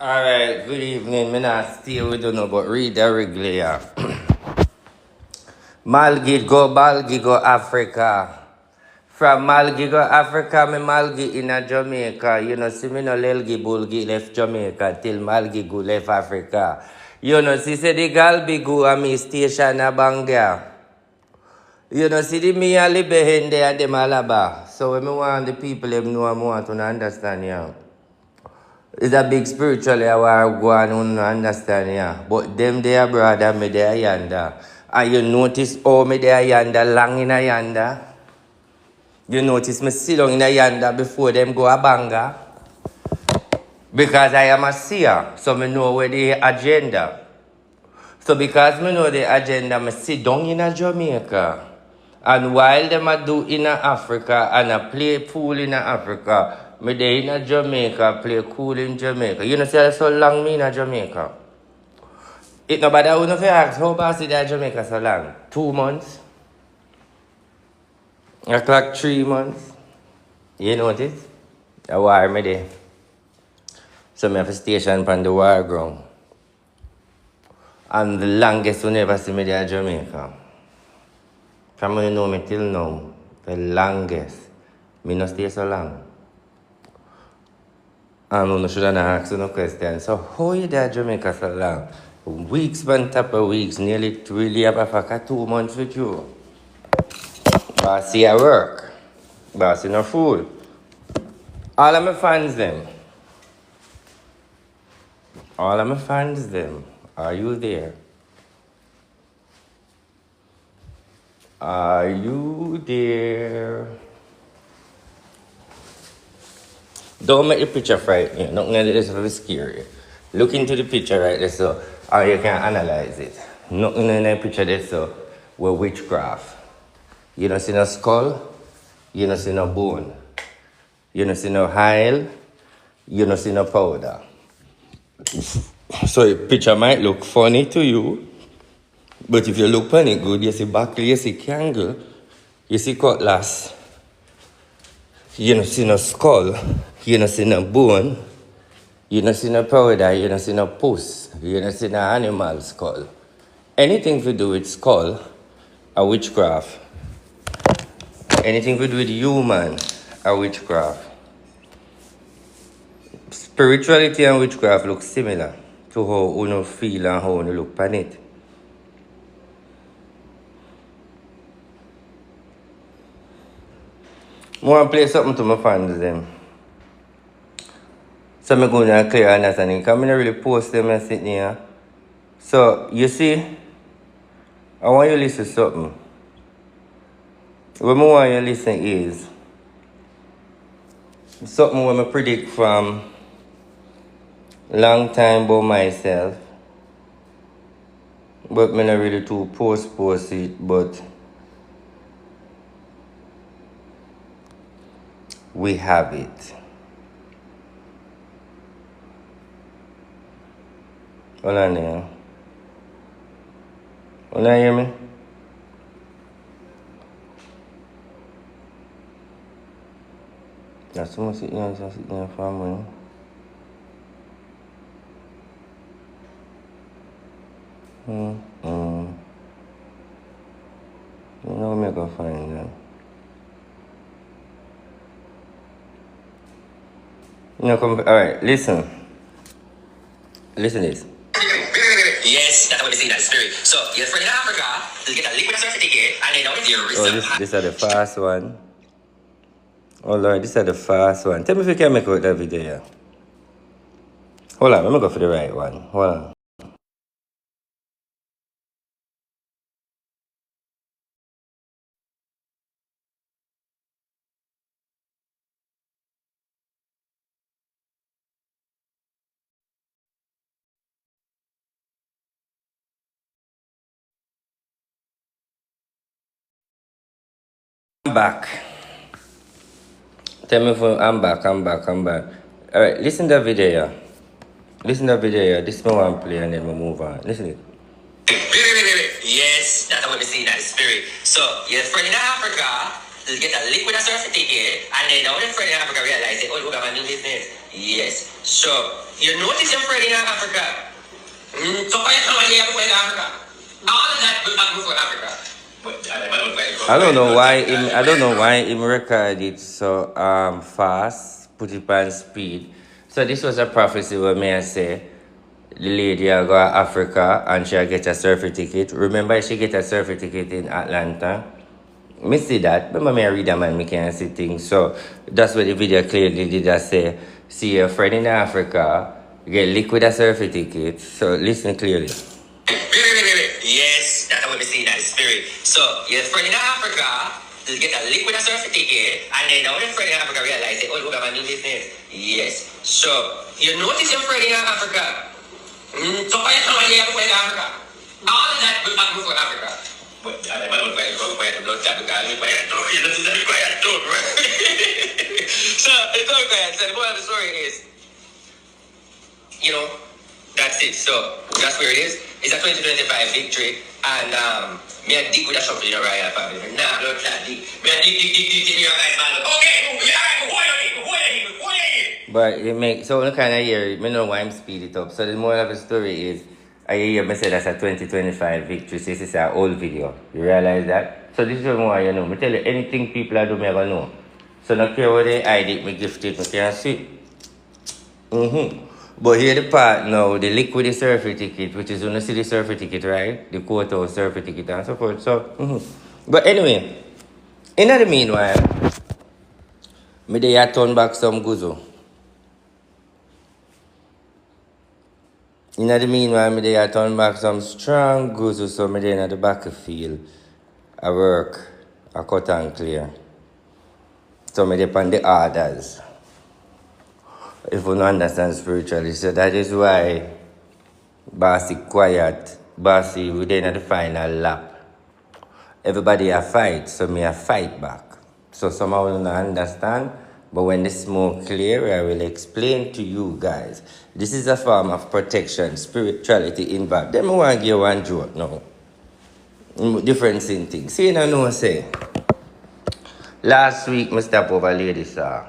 Alright, good evening. Me not stay with you no, but read the regular. Malgi go Africa. From Malgi go Africa, me Malgi in a Jamaica. You know, see me no Lelgi Bulgi left Jamaica till Malgi go left Africa. You know, see the Galbi go a me station a Banga. You know, see the me a live behind there them Alaba. So when me want the people them know I want to understand you. It's a big spiritually I want to go and understand, yeah. But them there, brother, me there yonder. And you notice how me there yonder, long in a yonder. You notice me sit down in a yonder before them go a banga. Because I am a seer, so me know where the agenda. So because me know the agenda, me sit down in a Jamaica. And while them a do in a Africa and a play pool in a Africa, me there in a Jamaica, play cool in Jamaica. You know, say so long me in a Jamaica. It nobody who know if you ask how fast is Jamaica so long? 2 months? A clock 3 months? You notice? A war me there. So me have a station on the war ground. And the longest you never see me there in Jamaica. From when you know me till now, the longest. Me not stay so long. And you should not ask no question. So how you there in Jamaica so long? Weeks on top of weeks, nearly really about 2 months with you. Bossy at work. Bossy no food. All of my fans them. All of my fans them. Are you there? Are you there? Don't make the picture frighten you. Nothing like this is scary. Look into the picture right there so or you can analyze it. Nothing in the picture there so with witchcraft. You don't see no skull, you don't see no bone. You don't see no oil, you don't see no powder. So the picture might look funny to you, but if you look on it good, you see buckle, you see candle, you see cutlass, you don't see no skull, you don't see no bone, you don't see no powder, you don't see no pus, you don't see no animal skull. Anything to do with skull, a witchcraft. Anything to do with human, a witchcraft. Spirituality and witchcraft look similar to how you feel and how you look on it. I want to play something to my fans them. So I'm going to clear understanding because I don't really post them and sitting here. So you see, I want you to listen to something. What I want you to listen is something what I predict from long time about myself. But I not really to post it, but we have it. Hold on there. Hold on, hear me? That's someone sitting here, family. You know, I'm gonna find that. No, come. All right, listen. Listen this. Yes, that's what they say in that spirit. So, you're friend in Africa, you get a liquid certificate, and then now it's your Oh, this are the fast one. Oh Lord, this are the fast one. Tell me if you can make out that video. Hold on, let me go for the right one. Hold on. I'm back. Tell me if I'm back. Alright, listen to the video. Listen to the video. This one I play and then we move on. Listen to it. Yes, that's what they say in that spirit. So, you're friend in Africa, you get a liquid certificate, and then now the friend in Africa realize, oh, look, I'm a new business. Yes. So, you notice your friend in Africa. So, why you come here for Africa? All of that will happen for Africa. I don't know why him record it so fast, put it on speed. So this was a prophecy where may I say the lady go to Africa and she get a certificate. Remember she get a certificate in Atlanta. Me see that. Remember me read them and me can see things. So that's what the video clearly did. I say, see a friend in Africa, get liquid a certificate. So listen clearly. Yes, that's what they say in that spirit. So, you're friend in Africa, you get a liquid certificate, and then now the friend in Africa realize, oh, look, I'm a new business. Yes. So, you notice your friend in Africa. So, why you come here for Africa? All of that will happen for Africa. But I don't know why you quiet the blood tap because you quiet too. You don't be quiet too, right? So, it's all quiet. So, the point of the story is, you know, that's it. So that's where it is. It's a 2025 victory. And me a dig with a shovel in a royal family. Nah, don't that dig. Me a dig in your guys' man. Okay, who are you? But it make so the kind of year, me know why I'm speed it up. So the moral of the story is I hear me say that's a 2025 victory. So this is an old video. You realize that? So this is why you know. Me tell you anything people are doing, me ever know. So not care what they hide it, me gift it, me can see. But here the part now, the liquid survey ticket, which is when you see the survey ticket, right? The courthouse survey ticket and so forth. So, But anyway, in the meanwhile, me they turn back some guzo. In the meanwhile, me they turn back some strong guzo, so me they in the battlefield. I work, I cut and clear. So me they on the orders. If you don't understand spiritually, so that is why Bossy quiet, Bossy within the final lap. Everybody a fight, so me a fight back. So somehow you don't understand, but when the smoke clear, I will explain to you guys. This is a form of protection, spirituality involved. Then I want to give you one joke now. Difference in things. See, you know what I say? Last week, I stepped over lady, sir.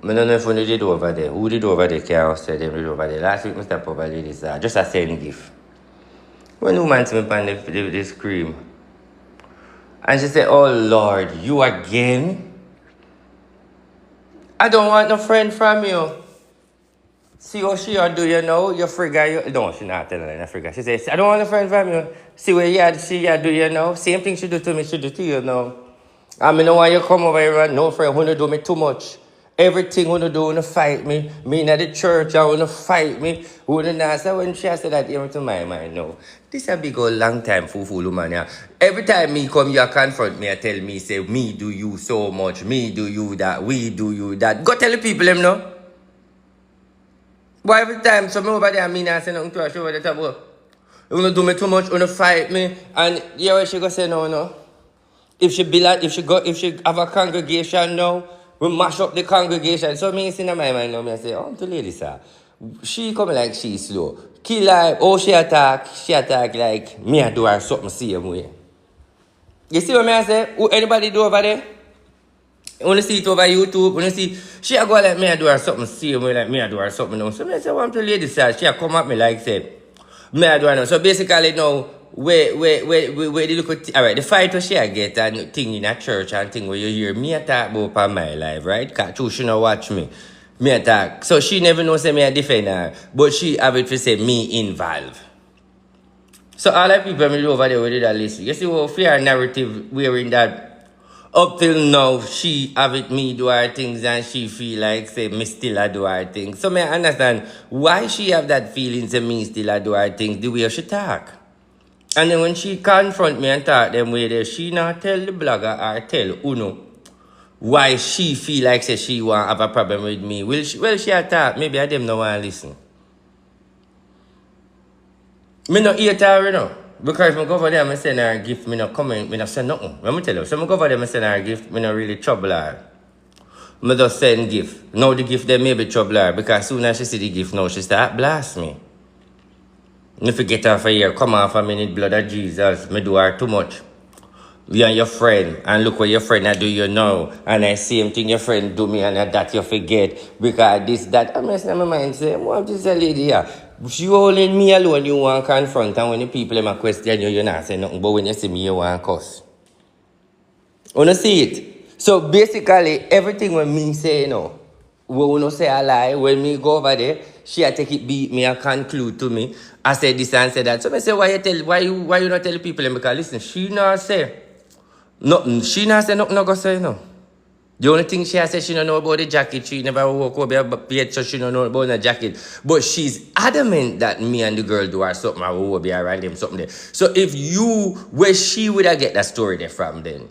I don't know if you did over there. Who did over there? Can't say them did over there. Last week, I stepped over lady, sir. Just a send gift. When the woman to me on the scream. And she said, oh Lord, you again? I don't want no friend from you. See what she do, you know? You forgot you. No, she not telling her, I forgot. She says, I don't want a friend from you. See what she do, you know? Same thing she do to me, she do to you, know? I mean, know why you come over here and no friend wanna do me too much. Everything wanna do, wanna fight me. Me in the church, I wanna fight me. Wanna not. So when she said that, even to my mind, no. This a big old long time fool woman, yeah. Every time me come, you confront me, I tell me, say, me do you so much, me do you that, we do you that. Go tell the people them, no? But every time, so me over there, I mean, I say nothing to her, she over there, you wanna do me too much, wanna fight me, and yeah, what she go say, no. If she have a congregation now, we mash up the congregation. So me in my mind now, I say, oh, to lady, sir. She come like she slow. Kill her, oh, she attack like me I do her something same way. You see what I say? Who anybody do over there? You wanna see it over YouTube, wanna see, she a go like me I do her something same way, like me I do her something now. So I say, oh, to lady, sir. She a come at me like, say, Me I don't know. So basically now, where the look at, all right, the fight where she I get and thing in a church and thing where you hear me a talk about on my life, right? Cause true, she no watch me. Me a talk. So she never know say me a defend her, but she have it to say me involved. So all the people me over there with that listen. You see what fear narrative wearing that up till now, she have it me do her things and she feel like say me still a do her things. So me understand why she have that feeling say me still a do her things the way she talk. And then when she confront me and talk them way there, she not tell the blogger or tell Uno why she feel like say she want have a problem with me. Well she a talk, maybe I them no want listen. Me no eat her, you know. Because I go over there, I send her a gift, me no comment, me no send nothing. Let me tell you. So I go over there, I send her a gift, me no really trouble her. Me just send gift. Now the gift there may be trouble her. Because soon as she see the gift now, she start blast me. If you get off of here, come off a minute, blood of Jesus. Me do her too much. You and your friend, and look what your friend I do you now. And I same thing your friend do me and that you forget. Because this, that, I mess in my mind say, what this a lady here? If you only me alone, you want to confront, and when the people in my question you, you not say nothing. But when you see me, you want to cuss. Wanna see it? So basically, everything when me say, you know, when you say a lie, when me go over there, she a take it beat me and conclude to me. I said this and said that. So I say, why you not tell people? Because listen, she not say nothing. She not say nothing. No go say no. The only thing she has said she don't know about the jacket. She never walk over yet, so she don't know about the jacket. But she's adamant that me and the girl do her something. I will be around them something there. So if you, where she would have get that story there from then?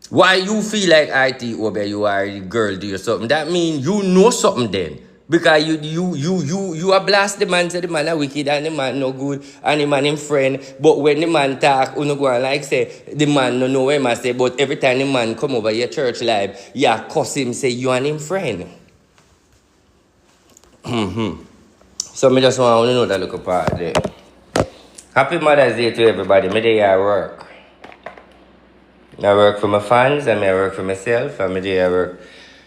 Why you feel like IT over you are the girl do you something? That means you know something then. Because you are blast the man, say the man are wicked and the man no good and the man him friend. But when the man talk, you no go and like say the man no know what I say, but every time the man come over your church live, you cuss him say you and him friend. So me just want to know that look part there. Happy Mother's Day to everybody. Me day I work. I work for my fans and I work for myself. And I work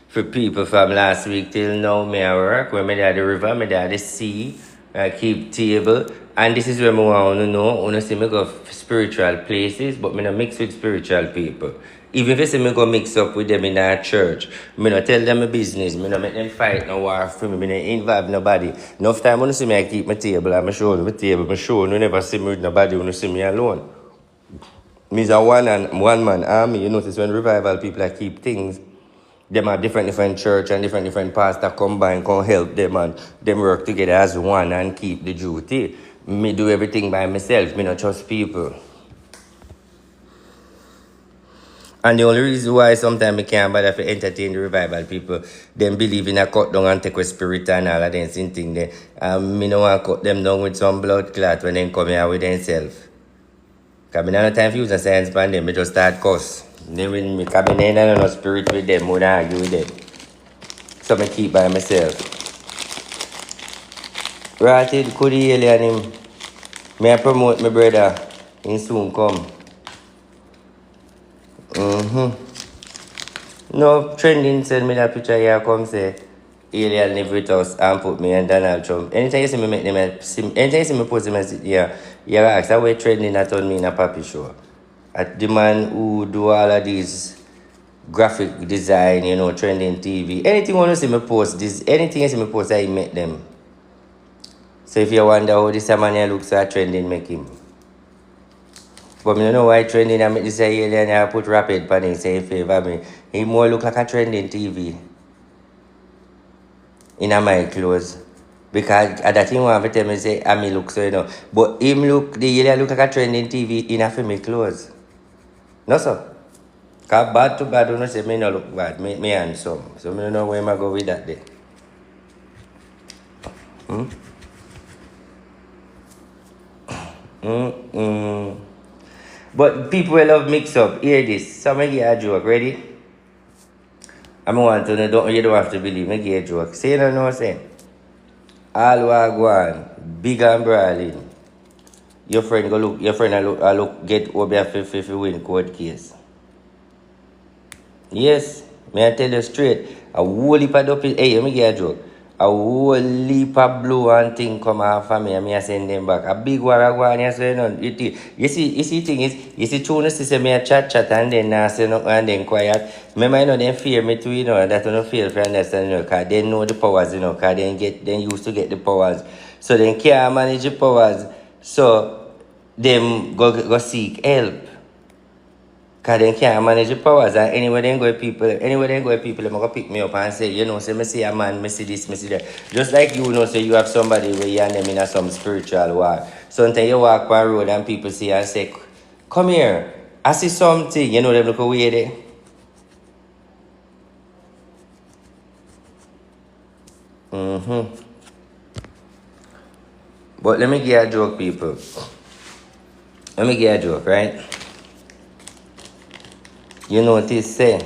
for people from last week till now. I work when I at the river, I at the sea. I keep table. And this is where I want to know. I want to see me go spiritual places, but I don't mix with spiritual people. Even if I say I go mix up with them in our church, I don't tell them my business. I don't make them fight no war for me. I don't involve nobody. Enough time I see me, I keep my table. I'm showing my table. I'm showing you never see me with nobody. You see me alone. Me's a one man army. You notice when revival people like keep things, them are different church and different pastors combine, can help them and them work together as one and keep the duty. Me do everything by myself. Me not trust people. And the only reason why sometimes I can't bother to entertain the revival people, them believe in a cut down and take a spirit and all of them same thing there. Me no want to cut them down with some blood clot when they come here with themselves. Because I don't have time for using science pan them, I just start cuss. Then when I come in and no spirit with them, I don't argue with them. So I keep by myself. Ratted could alien him. May I promote my brother in soon come. No trending send me that picture here come say alien live with us and put me and Donald Trump. Anytime you see me make them anytime you see me post them here, you ask how we trending that on me in a papi show. At the man who do all of these graphic design, you know, trending TV. Anything you want to see me post, this anything you see me post, I make them. So if you wonder how this man here looks at trending, make him. But I don't know why trending I make this alien I put rapid pan him say in favor me. He more look like a trending TV. In my clothes. Because at that thing want to tell me say I me look so you know. But him look the alien look like a trending TV in a for me clothes. No sir. Cause bad to bad don't say me no look bad. Me handsome. So I don't know where I go with that day. But people will love mix up. Hear this. So I give a joke. Ready? I want to know, you don't have to believe. I give a joke. Say you don't know what I'm saying. All who go on, big and brawling. Your friend go look, I look get over if win court case. Yes, may I tell you straight. A whole heap of dope. Hey, let me give a joke. A whole leap of blue and thing come off of me and me I send them back. A big war go on here, so you know. You see thing is, you see tune say me a chat and then say no and then quiet. Remember you know they fear me too, you know, that you don't feel for understand, you know, cause they know the powers, you know, cause they used to get the powers. So they can't manage the powers. So them go seek help. Cause they can't manage the powers and anywhere they go people, them go pick me up and say, you know, say me see a man, me see this, me see that. Just like you know, say you have somebody where you and them in a some spiritual war. Sometimes you walk on road and people see and say, come here, I see something, you know, them look away there. But let me give you a joke, people. Let me give you a joke, right? You notice, say,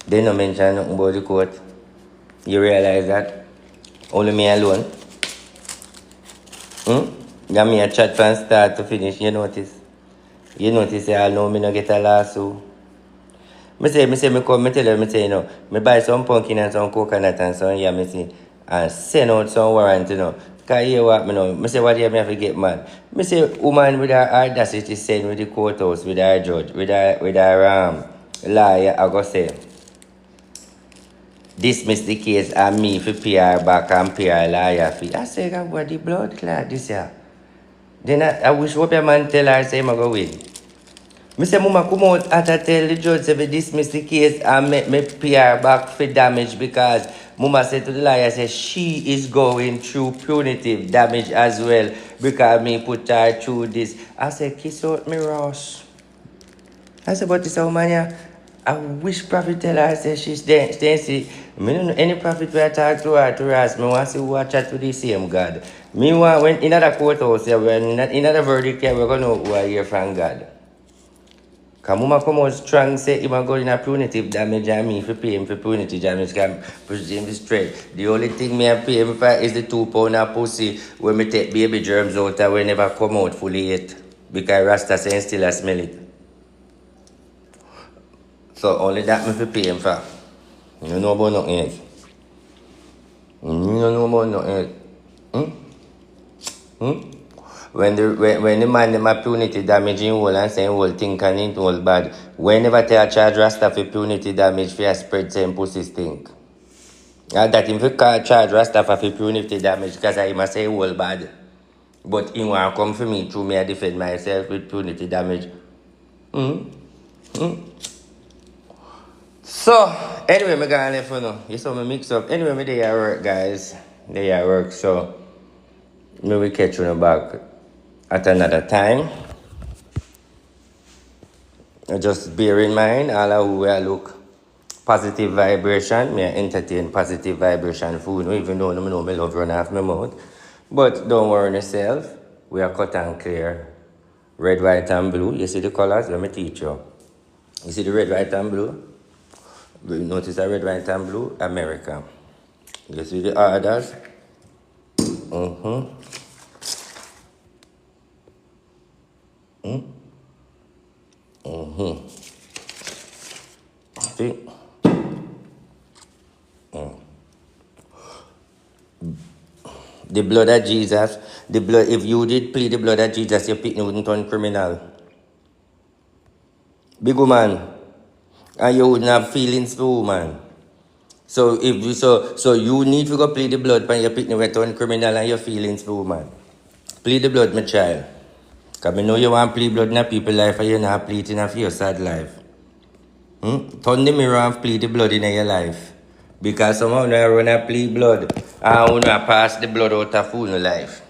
they no mention nothing about the court. You realize that? Only me alone. Got me a chat from start to finish, you notice? You notice say I know me no get a lawsuit. Me come, me tell you, me say, you know, me buy some pumpkin and some coconut and some yeah, me see, and send out some warrant, you know. Cause you what me know, me say what you me have to get mad. Me say woman with her audacity send with the courthouse, with her judge, with her lawyer, I go say, dismiss the case and me for pay her back and pay her lawyer fee. I say, God, what the blood clot this year. Then I wish what your man tell her say I go win. Me say mama come out and tell the judge say dismiss the case and make me pay her back for damage because mama said to the lawyer say she is going through punitive damage as well because me put her through this. I say kiss out me Ross. I said but this woman here, I wish prophet tell her say she's there. See, me don't know any prophet where I talk to her to ask me want to see who I chat to the same God. Me want when in other courthouse when in other verdict here we're gonna know who I hear from God. Cause mama come out strong say him a go in a punitive damage and me for pay him for punitive damage can push him straight. The only thing me I pay him for is the 2 pound of pussy when me take baby germs out and we never come out fully yet. Because Rasta saying still I smell it. So only that me for pay him for. You know about nothing else. You don't know about nothing else. When the man them a punity damaging whole and saying whole thing can it all bad. Whenever they a charge Rasta for punity damage for a spread same pussy stink. And that him for charge Rasta for punity damage because I must say whole bad. But he want come for me through me I defend myself with punity damage. So anyway me gonna left for now. You saw me mix up. Anyway me they at work guys. They at work so me will catch you back at another time. Just bear in mind, all of who will look positive vibration, me entertain positive vibration food, even though I know me love run off my mouth. But don't worry yourself, we are cut and clear. Red, white, and blue. You see the colors? Let me teach you. You see the red, white, and blue? You notice the red, white, and blue? America. You see the others? See? The blood of Jesus, the blood, if you did plead the blood of Jesus, your picnic wouldn't turn criminal. Big woman, and you wouldn't have feelings for woman. So if you so you need to go plead the blood when your picnic will turn criminal and your feelings for woman. Plead the blood, my child. Because I know you want to plead blood in a people's life and you're not pleading for your sad life. Turn the mirror and plead the blood in your life. Because somehow you run a plead blood and you pass the blood out of your life.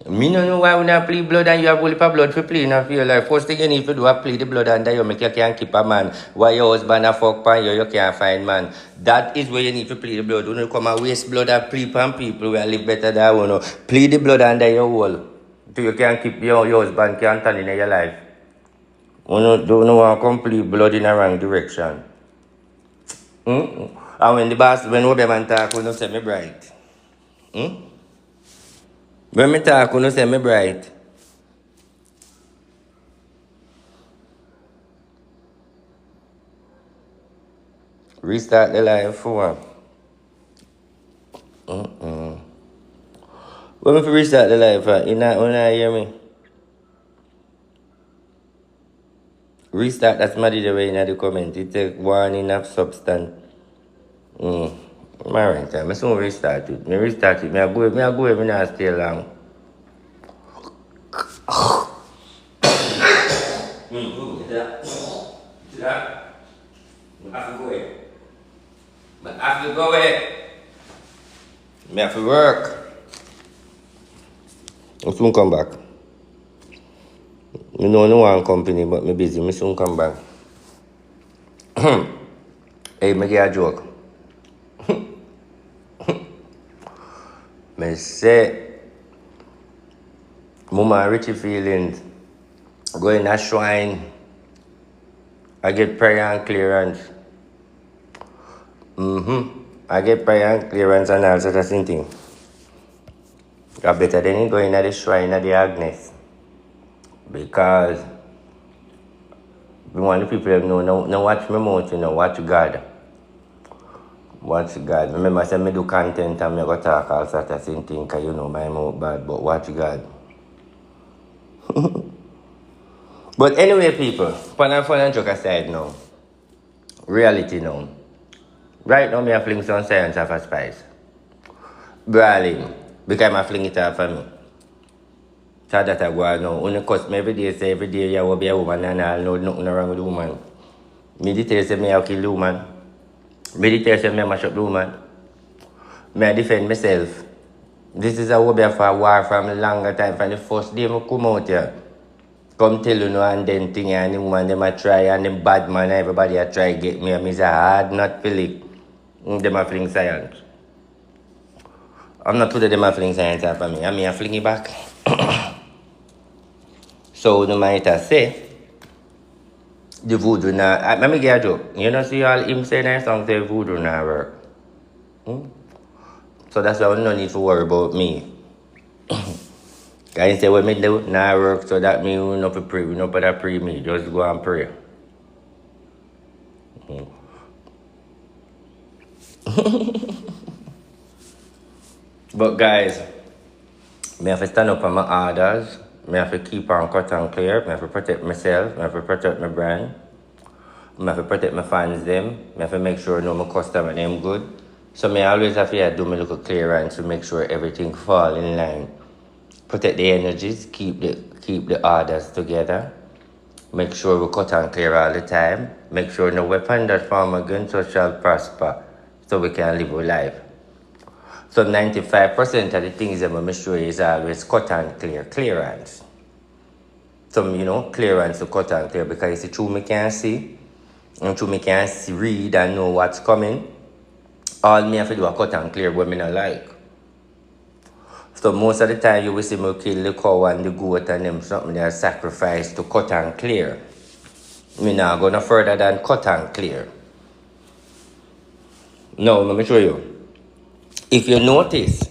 Me no know why we not plead blood and you have only blood for pleading for your life. First thing you need to do is plead the blood and you make you can't keep a man. Why your husband a fuck pan you can't find man. That is where you need to plead the blood. You don't come and waste blood and plead on people who live better than you know. Plead the blood under your wall. So you can keep your husband can't turn in your life. You don't want to complete blood in a wrong direction. And when the boss, when Obeman talk, you don't say me bright. When me talk, you don't say me bright. Restart the life for what? When we restart the live, you not hear me? Restart that's muddy the way in the comment. It take warning of substance. Alright, I soon restart it. Me restart it. Me I go, me not stay long. Is that? See that? I have to go away. But I have to go away. Me have to work. I soon come back. Me know no one company, but me busy. Me soon come back. Hey, me get a joke. Me say, Mama Richie feelings. Go in a shrine. I get prayer and clearance. I get prayer and clearance and all sorts of thing. I better than you go in the shrine of the Agnes. Because we want the people to know, no watch my mouth, watch God. Watch God. Remember, I said I do content and I go talk all sorts of things, because my mouth bad, but watch God. But anyway, people, fun and joke aside now. Reality now. Right now, I fling some science off a spice. Brawling. Because I fling it off of me. So that I go on now. Only cuss me every day, say every day you will be a woman and I'll know nothing wrong with the woman. Meditate say me I'll kill the woman. Meditate say me I mash up the woman. Me I defend myself. This is a will be for a war from a longer time. From the first day I come out here. Come tell you and then thing and the woman them a try and them bad man everybody a try get me. I'm a hard not feel them a fling science. I'm not putting them a fling science after me. I'm a fling it back. So no matter say the voodoo now. Let me get a joke. You know see all him saying that song say voodoo now work. So that's why we no need to worry about me. Guys say what me do now work, so that means we not pray, we not better pray me. Just go and pray. But guys, me have to stand up on my orders. Me have to keep on cut and clear. Me have to protect myself. Me have to protect my brand. Me have to protect my fans them. Me have to make sure my customer them good. So me always have to do my little clearance to make sure everything fall in line. Protect the energies, keep the orders together. Make sure we cut and clear all the time. Make sure no weapon that form against us shall prosper, so we can live our life. So 95% of the things that I'm sure is always cut and clear, clearance. Some, clearance to cut and clear, because it's true me can see, and true me can see, read and know what's coming. All me have to do is cut and clear what me not like. So most of the time you will see me kill the cow and the goat and them something they are sacrificed to cut and clear. Me not go no further than cut and clear. Now, let me show you. If you notice,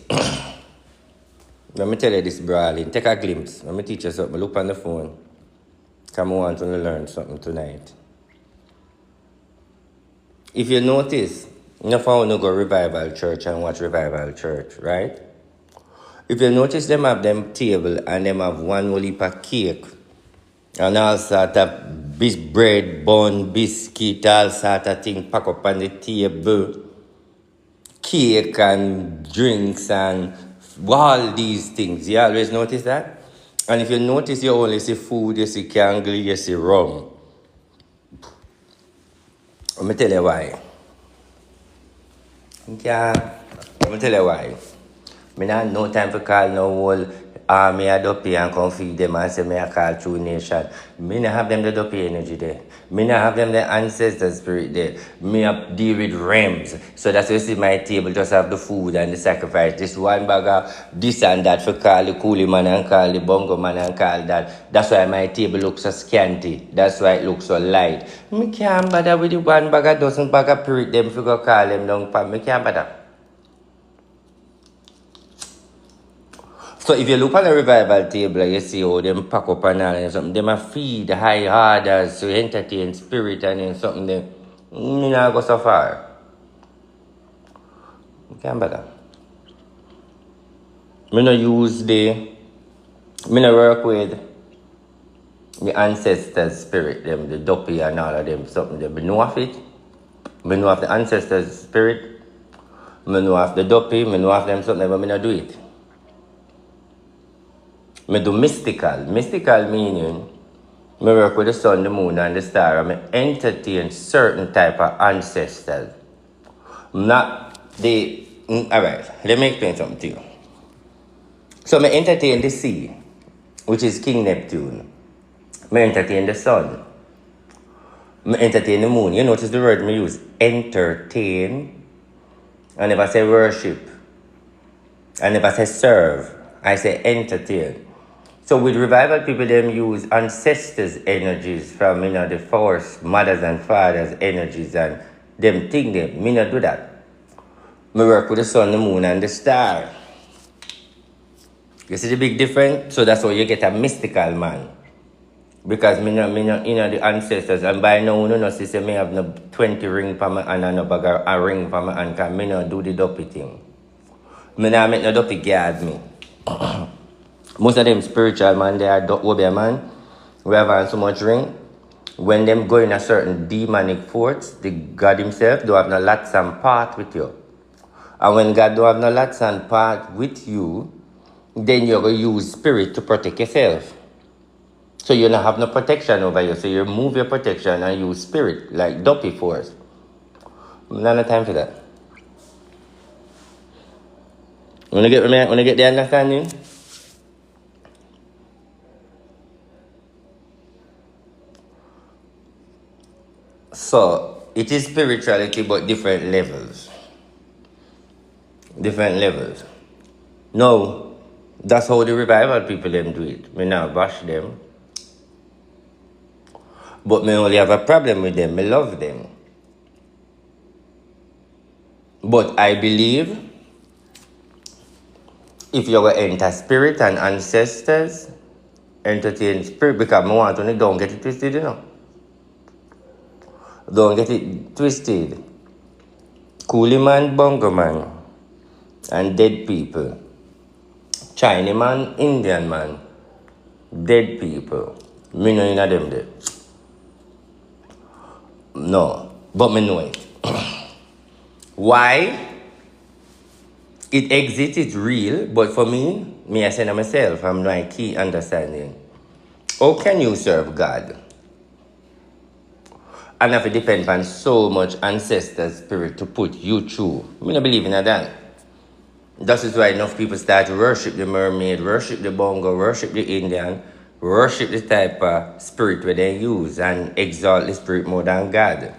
let me tell you this, brawling. Take a glimpse. Let me teach you something. Look on the phone. Come on to learn something tonight. If you notice, enough I want to go revival church and watch revival church, right? If you notice them have them table and them have one whole heap of cake and all sort of bread, bun, biscuit, all sort of thing pack up on the table. Cake and drinks and all these things. You always notice that? And if you notice, you only see food, you see candle, you see rum. Let me tell you why. Let me tell you why. I have no time to call no whole army a dopey and come feed them and say me a call True Nation. Me not have them the dopey energy there. Me not have them the ancestor spirit there. Me have deal with realms. So that's why you see my table just have the food and the sacrifice. This one bag of this and that for call the coolie man and call the bongo man and call that. That's why my table looks so scanty. That's why it looks so light. Me can't bother with the one bag of dozen bag of period them for go call them down. Me can't bother. So if you look on the revival table, you see how them pack up and all and something. Them a feed high orders to entertain spirit and then something. Me not go so far. You can't bother. Me no use me no work with the ancestors spirit, them, the dopey and all of them, something them. Me know of it. Me know of the ancestors spirit. Me know of the dopey, me know of them something, but me no do it. Me do mystical. Mystical meaning, me work with the sun, the moon, and the star, and me entertain certain type of ancestors. Not the, alright, let me explain something to you. So me entertain the sea, which is King Neptune. Me entertain the sun. Me entertain the moon. You notice the word me use, entertain. I never say worship. I never say serve. I say entertain. So with revival people, them use ancestors' energies from the force, mothers and fathers' energies, and them think them. Me not do that. Me work with the sun, the moon, and the star. You see the big difference? So that's why you get a mystical man. Because me no the ancestors, and by now no see say me have no 20 ring for my hand and no bag a ring for my hand, cause me no do the dopey thing. Me nah make no dopey guard me. Most of them spiritual man, they are obey man. We have so much ring. When them go in a certain demonic force, the God himself don't have no lots and part with you. And when God don't have no lots and part with you, then you're going to use spirit to protect yourself. So you don't have no protection over you. So you remove your protection and use spirit, like dopey force. None of time for that. When you get the understanding? So it is spirituality, but different levels. Different levels. No, that's how the revival people them do it. Me now bash them. But me only have a problem with them. Me love them. But I believe if you go enter spirit and ancestors, entertain spirit, because I want to don't get it twisted, you know. Don't get it twisted. Coolie man, bongo man, and dead people. Chinese man, Indian man, dead people. Me know in them there. No, but me know it. Why? It exists, it's real, but for me I say to myself, I'm my key understanding. How can you serve God? And if it depends on so much ancestor spirit to put you through. I don't believe in that. That is why enough people start to worship the mermaid, worship the bongo, worship the Indian, worship the type of spirit where they use and exalt the spirit more than God.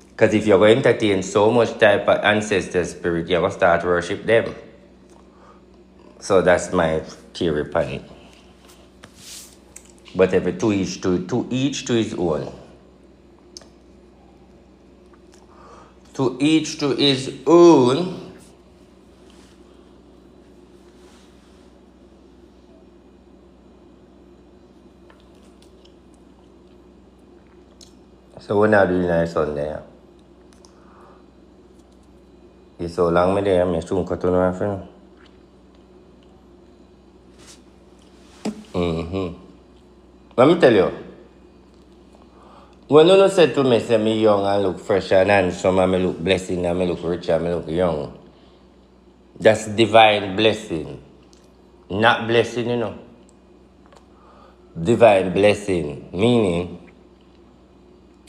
Because if you're going to entertain so much type of ancestor spirit, you're going to start to worship them. So that's my theory upon it. But every to each to his own. To each to his own. So we're not doing that Sunday. It's so long me there, I'm soon cut on my friend. Let me tell you. When you say to me, say me young and look fresh and handsome and me look blessing and me look rich and me look young, that's divine blessing. Not blessing, you know. Divine blessing, meaning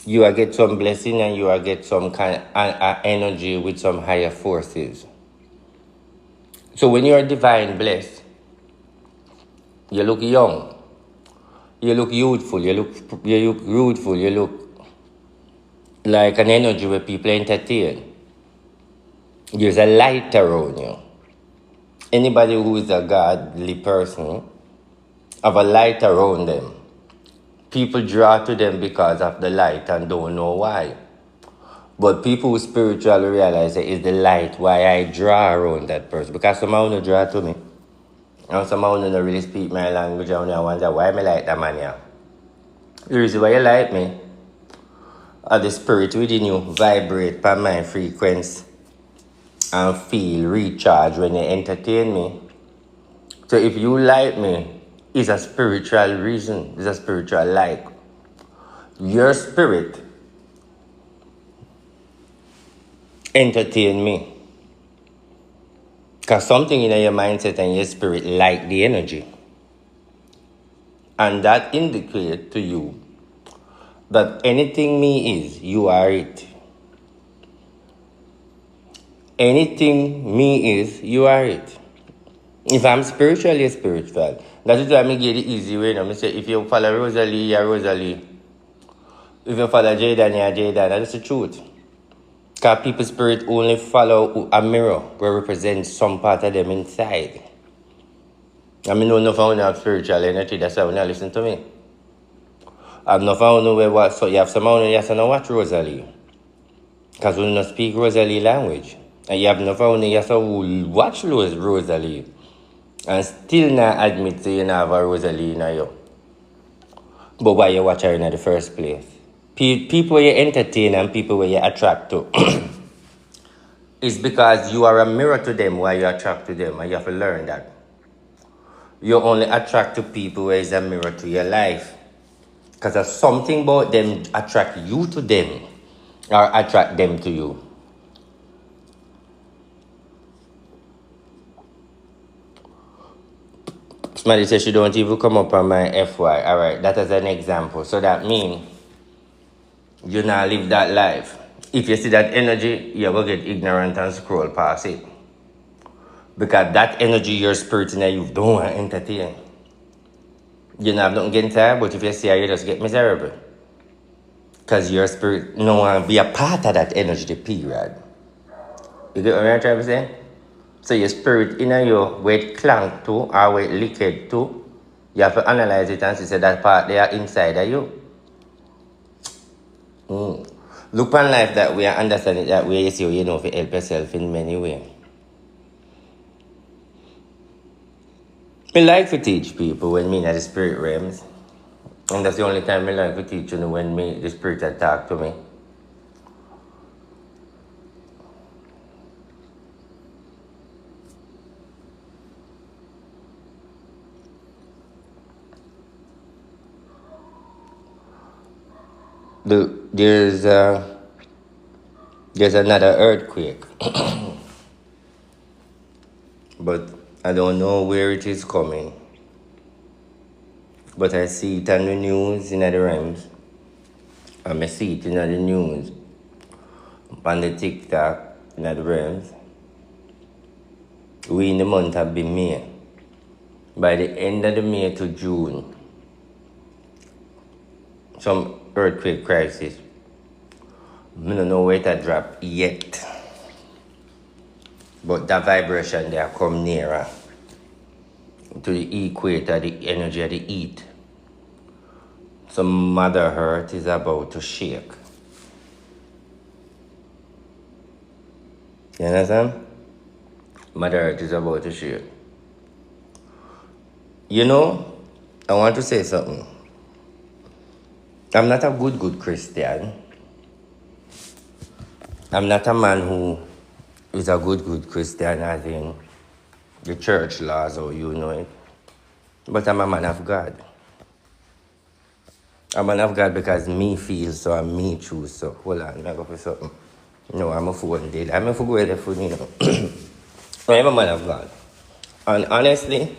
you will get some blessing and you will get some kind of energy with some higher forces. So when you are divine blessed, you look young, you look youthful, you look youthful, you look like an energy where people entertain. There's a light around you. Anybody who is a godly person have a light around them. People draw to them because of the light and don't know why. But people who spiritually realize it is the light why I draw around that person. Because someone who draw to me. And someone who don't really speak my language and I wonder why I like that man here. The reason why you like me are the spirit within you vibrate by my frequency and feel recharged when you entertain me. So if you like me, it's a spiritual reason. It's a spiritual like. Your spirit entertain me. Because something in your mindset and your spirit like the energy. And that indicates to you that anything me is, you are it. Anything me is, you are it. If I'm spiritual, you're spiritual. That is why I get the easy way. I say, if you follow Rosalie, you're Rosalie. If you follow Jaden, you're Jaden. That's the truth. Because people's spirit only follow a mirror where represents some part of them inside. I mean, no found have spiritual energy. That's why when you listen to me. I've not found where what so you have someone who has to watch Rosalie. Because we don't speak Rosalie language. And you have no found who has to watch Rosalie. And still not admit to you have a Rosalie in you. But why you watch her in the first place? People you entertain and people where you attract to. It's because you are a mirror to them why you attract to them. And you have to learn that. You only attract to people where is a mirror to your life. Because there's something about them attract you to them or attract them to you. Somebody says she don't even come up on my FY. Alright, that is an example. So that means you not live that life. If you see that energy, you will get ignorant and scroll past it. Because that energy, your spirit in you don't want to entertain. You don't have nothing getting tired, but if you see her, you just get miserable. Because your spirit no want to be a part of that energy, period. You get what I'm trying to say? So your spirit in you, where it clang to or where it liquid to, you have to analyze it and see that part there inside of you. Look on life that way and understand it that way, you see, you know, to help yourself in many ways. I like to teach people when me in the spirit realms. And that's the only time I like to teach you when the spirit attack to me. There's another earthquake. But I don't know where it is coming. But I see it on the news in the realms. And I see it in the news. On the TikTok in the realms. We in the month of May. By the end of the May to June, some earthquake crisis. I don't know where to drop yet. But that vibration there come nearer to the equator, the energy of the heat. So Mother Earth is about to shake. You understand? Mother Earth is about to shake. You know, I want to say something. I'm not a good Christian. I'm not a man who is a good Christian as in the church laws or you know it. But I'm a man of God. I'm a man of God because me feel so and me choose so. Hold on, I go for something. No, I'm a phone dead. I'm a fool with the phone, you know. I'm a man of God. And honestly,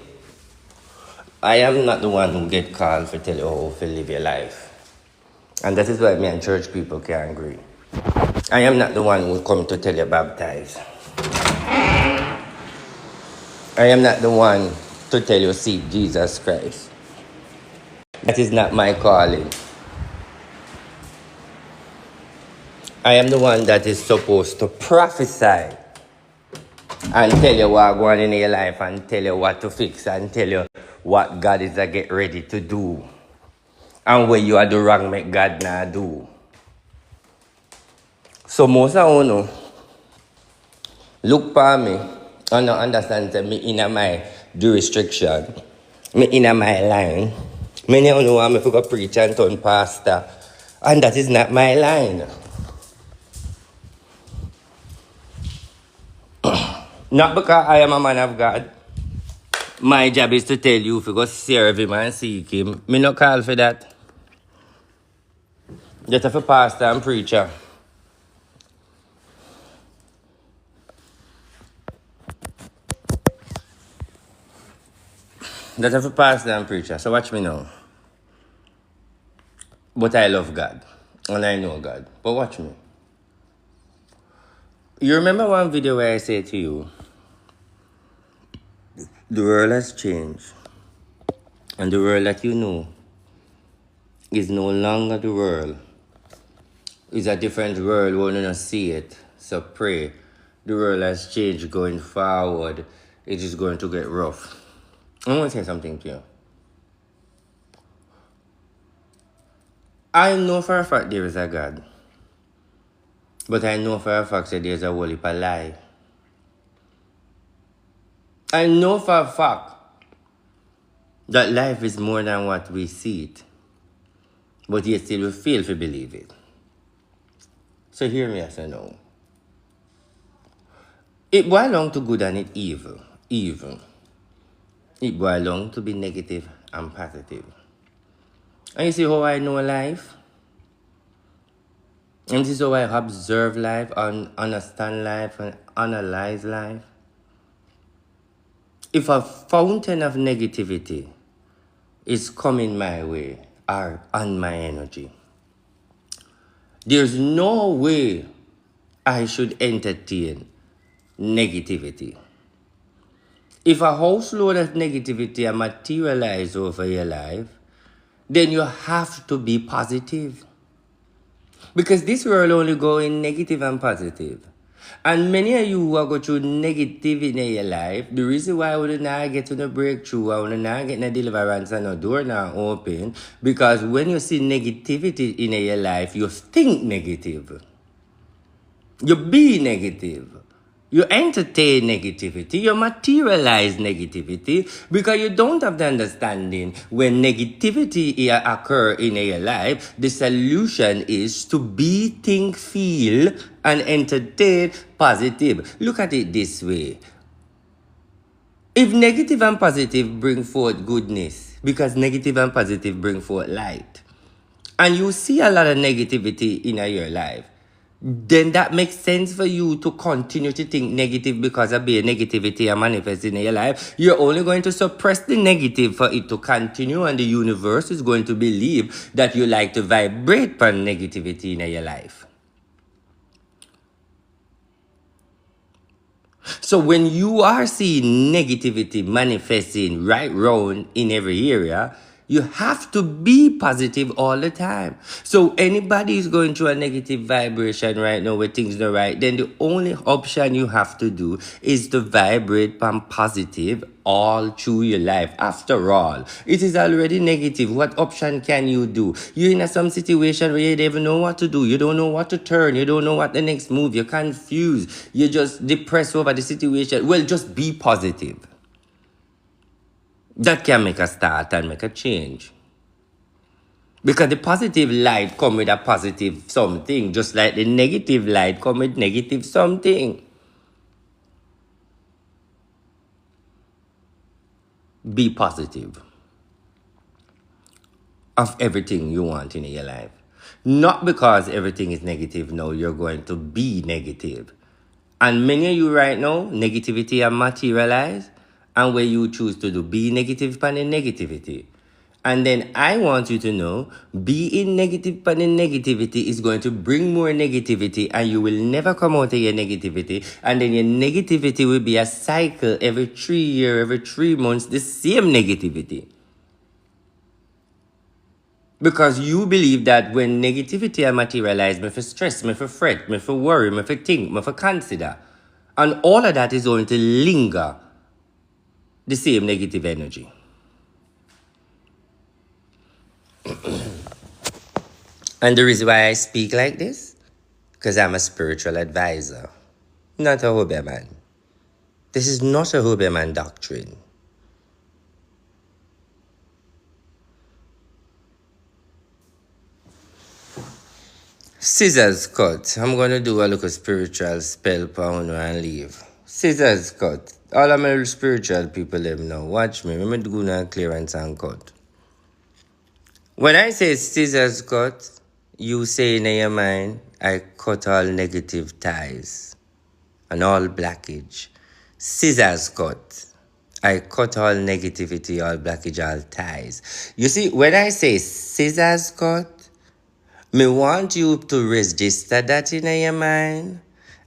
I am not the one who get called to tell you how to live your life. And that is why me and church people can agree. I am not the one who come to tell you baptize. I am not the one to tell you see Jesus Christ. That is not my calling. I am the one that is supposed to prophesy and tell you what going on in your life and tell you what to fix and tell you what God is to get ready to do. And when you are do wrong, make God not do. So most of you know, look for me and understand that me in my jurisdiction, me in my line. Many of you know want me to go preach and turn pastor. And that is not my line. Not because I am a man of God. My job is to tell you if you go serve him and seek him. Me no call for that. Just have a pastor and preacher. That's have a pastor and preacher. So watch me now. But I love God. And I know God. But watch me. You remember one video where I said to you, the world has changed. And the world that you know is no longer the world. It's a different world. We want to see it. So pray. The world has changed going forward. It is going to get rough. I want to say something to you. I know for a fact there is a God. But I know for a fact that there's a whole heap of lie. I know for a fact that life is more than what we see it. But yet still we fail to believe it. So hear me as I know. It belongs to good and it evil. Evil. It belongs to be negative and positive. And you see how I know life? And this is how I observe life and understand life and analyze life. If a fountain of negativity is coming my way or on my energy, there's no way I should entertain negativity. If a house load of negativity materialize over your life, then you have to be positive. Because this world only go in negative and positive. And many of you who are going through negative in your life, the reason why we not get to the breakthrough, or we not get no deliverance and no door not open, because when you see negativity in your life, you think negative. You be negative. You entertain negativity. You materialize negativity because you don't have the understanding when negativity occur in your life. The solution is to be, think, feel, and entertain positive. Look at it this way. If negative and positive bring forth goodness, because negative and positive bring forth light, and you see a lot of negativity in your life, then that makes sense for you to continue to think negative because of being negativity and manifesting in your life. You're only going to suppress the negative for it to continue, and the universe is going to believe that you like to vibrate on negativity in your life. So when you are seeing negativity manifesting right round in every area, you have to be positive all the time. So anybody is going through a negative vibration right now where things are right, then the only option you have to do is to vibrate from positive all through your life. After all, it is already negative. What option can you do? You're in some situation where you don't even know what to do. You don't know what to turn. You don't know what the next move. You're confused. You're just depressed over the situation. Well, just be positive. That can make a start and make a change. Because the positive light come with a positive something, just like the negative light come with negative something. Be positive of everything you want in your life. Not because everything is negative, no, you're going to be negative. And many of you right now, negativity are materialized, and where you choose to do, be negative upon the negativity. And then I want you to know, being negative upon the negativity is going to bring more negativity, and you will never come out of your negativity. And then your negativity will be a cycle every 3 years, every 3 months, the same negativity. Because you believe that when negativity materializes, me for stress, me for fret, me for worry, me for think, me for consider. And all of that is going to linger the same negative energy. And the reason why I speak like this, because I'm a spiritual advisor, not a Hobeman. This is not a Hobeman doctrine. Scissors cut. I'm going to do a little spiritual spell pound and leave. Scissors cut. All of my spiritual people them know. Watch me. Let me do now clearance and cut. When I say scissors cut, you say in your mind, I cut all negative ties and all blockage. Scissors cut. I cut all negativity, all blockage, all ties. You see, when I say scissors cut, me want you to register that in your mind.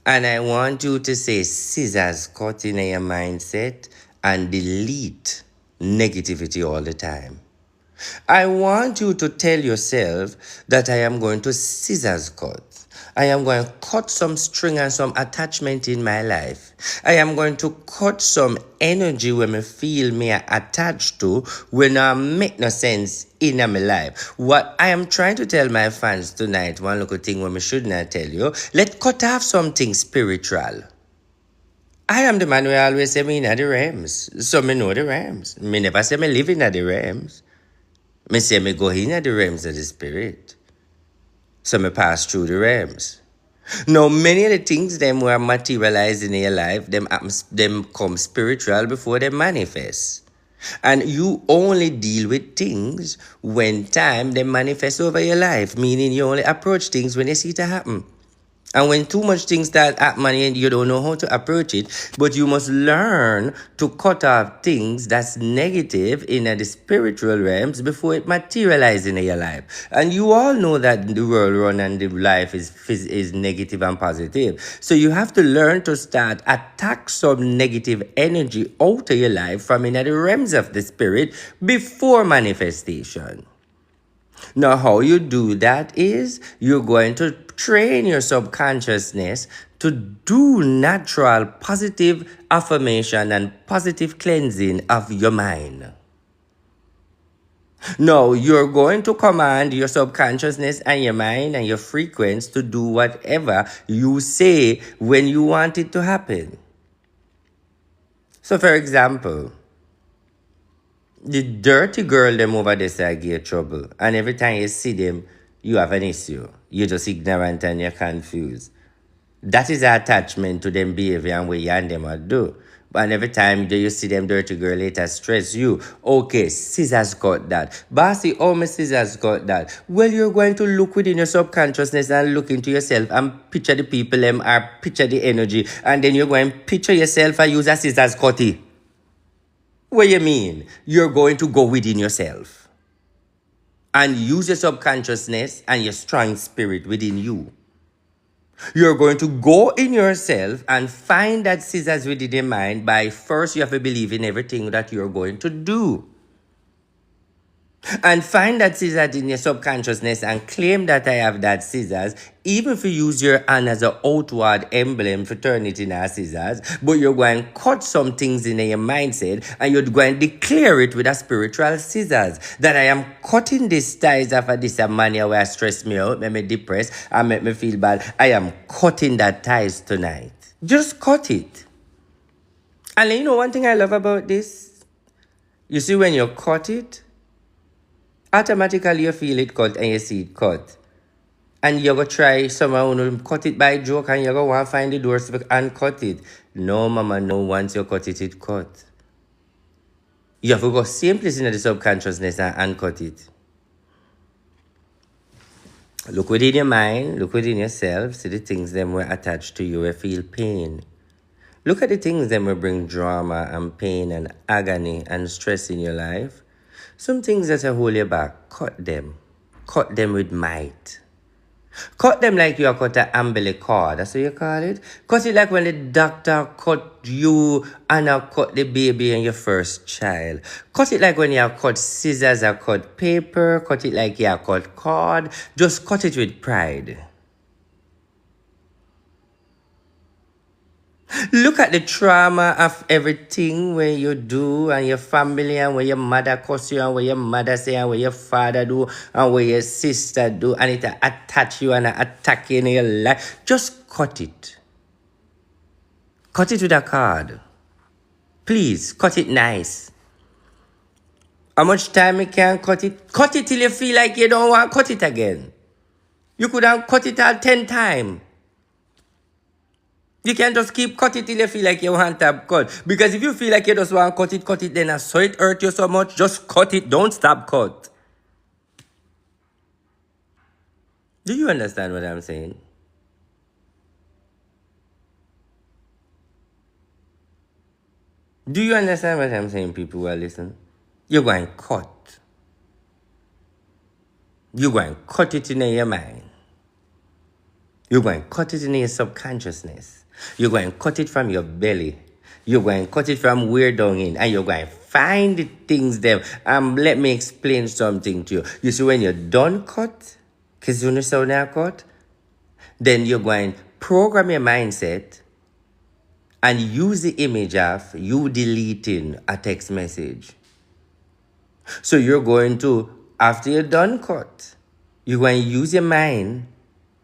And I want you to say scissors cut in your mindset and delete negativity all the time. I want you to tell yourself that I am going to scissors cut. I am going to cut some string and some attachment in my life. I am going to cut some energy when me feel me attached to when I make no sense in my life. What I am trying to tell my fans tonight, one little thing when me should not tell you, let's cut off something spiritual. I am the man who always say me in the realms. So me know the realms. Me never say me live in the realms. Me say me go in the realms of the spirit. So me pass through the realms. Now, many of the things them were materialized in your life, them come spiritual before they manifest. And you only deal with things when time they manifest over your life, meaning you only approach things when you see it happen. And when too much things start happening and you don't know how to approach it, but you must learn to cut off things that's negative in the spiritual realms before it materializes in your life. And you all know that the world run and the life is negative and positive. So you have to learn to start attack some negative energy out of your life from in the realms of the spirit before manifestation. Now, how you do that is you're going to train your subconsciousness to do natural positive affirmation and positive cleansing of your mind. Now, you're going to command your subconsciousness and your mind and your frequency to do whatever you say when you want it to happen. So, for example, the dirty girl them over there say give trouble. And every time you see them, you have an issue. You're just ignorant and you're confused. That is an attachment to them behavior and what you and them are do. But every time you see them dirty girl, it stress you. Okay, scissors got that. Bossy, oh my scissors got that. Well, you're going to look within your subconsciousness and look into yourself and picture the people them or picture the energy. And then you're going to picture yourself and use a scissors cutty. What you mean? You're going to go within yourself and use your subconsciousness and your strong spirit within you. You're going to go in yourself and find that scissors within your mind by first you have to believe in everything that you're going to do. And find that scissors in your subconsciousness and claim that I have that scissors, even if you use your hand as an outward emblem for turn it in a scissors, but you're going to cut some things in your mindset and you're going to declare it with a spiritual scissors that I am cutting these ties off of this mania where stress me out, make me depressed and make me feel bad. I am cutting that ties tonight. Just cut it. And you know one thing I love about this? You see when you cut it, automatically you feel it cut and you see it cut. And you're going to try someone who cut it by joke and you're going to want to find the doors and cut it. No, mama, no. Once you cut it, it cut. You have to go same place in the subconsciousness and cut it. Look within your mind, look within yourself, see the things that were attached to you, where feel pain. Look at the things that will bring drama and pain and agony and stress in your life. Some things that are hold you back, cut them. Cut them with might. Cut them like you cut an umbilical cord. That's what you call it. Cut it like when the doctor cut you and cut the baby and your first child. Cut it like when you cut scissors or cut paper. Cut it like you cut cord. Just cut it with pride. Look at the trauma of everything where you do and your family and where your mother curse you and where your mother say and where your father do and where your sister do and it attach you and attack you in your life. Just cut it. Cut it with a card. Please, cut it nice. How much time you can cut it? Cut it till you feel like you don't want to cut it again. You could have cut it all 10 times. You can't just keep cut it till you feel like you want to cut. Because if you feel like you just want to cut it, then I saw it hurt you so much, just cut it. Don't stop cut. Do you understand what I'm saying? Do you understand what I'm saying, people who are listening? You're going to cut. You're going to cut it in your mind. You're going to cut it in your subconsciousness. You're going to cut it from your belly. You're going to cut it from where down in. And you're going to find the things there. Let me explain something to you. You see, when you're done cut, because you know now cut, then you're going to program your mindset and use the image of you deleting a text message. So you're going to, after you're done cut, you're going to use your mind,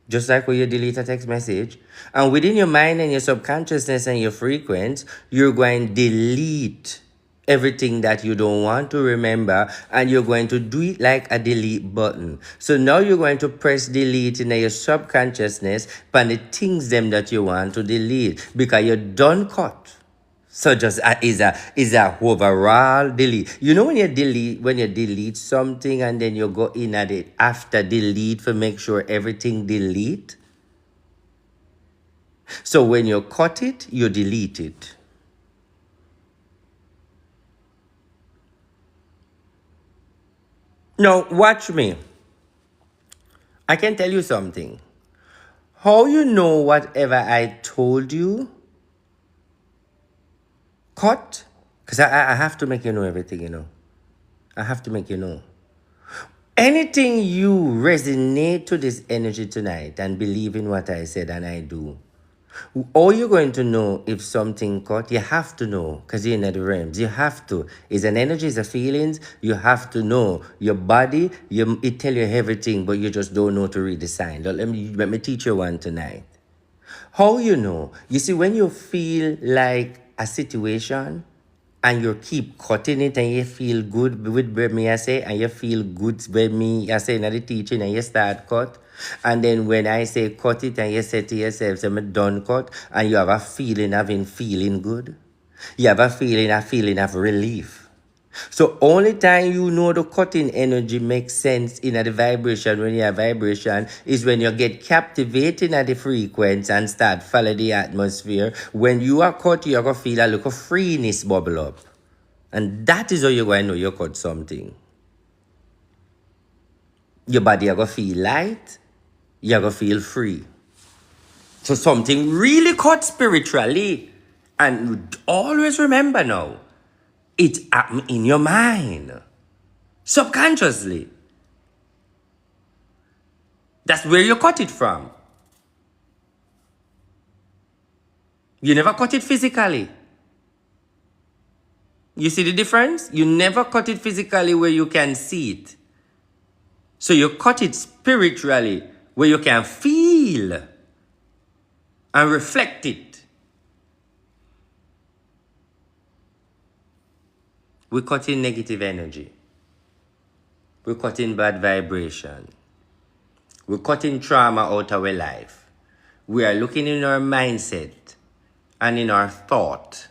just like when you delete a text message, and within your mind and your subconsciousness and your frequency, you're going to delete everything that you don't want to remember, and you're going to do it like a delete button. So now you're going to press delete in your subconsciousness on the things them that you want to delete because you're done cut. So just is a overall delete. You know when you delete something and then you go in at it after delete to make sure everything delete. So when you cut it, you delete it. Now watch me. I can tell you something. How you know whatever I told you cut? Because I have to make you know everything, you know. I have to make you know. Anything you resonate to this energy tonight and believe in what I said and I do, all you're going to know if something cut, you have to know because you're in the realms. You have to. It's an energy, it's a feelings. You have to know. Your body, it tell you everything, but you just don't know to read the sign. Let me teach you one tonight. How you know? You see, when you feel like a situation and you keep cutting it and you feel good with me, I say, and you feel good with me, I say, in the teaching and you start cut. And then when I say cut it and you say to yourself, I'm done cut, and you have a feeling of feeling good. You have a feeling of relief. So only time you know the cutting energy makes sense in the vibration when you have vibration is when you get captivated at the frequency and start follow the atmosphere. When you are cut, you're going to feel a little freeness bubble up. And that is how you're going to know you cut something. Your body are going to feel light. You're going to feel free. So something really cut spiritually. And always remember now, it's in your mind. Subconsciously. That's where you cut it from. You never cut it physically. You see the difference? You never cut it physically where you can see it. So you cut it spiritually where you can feel and reflect it. We're cutting negative energy. We're cutting bad vibration. We're cutting trauma out of our life. We are looking in our mindset and in our thought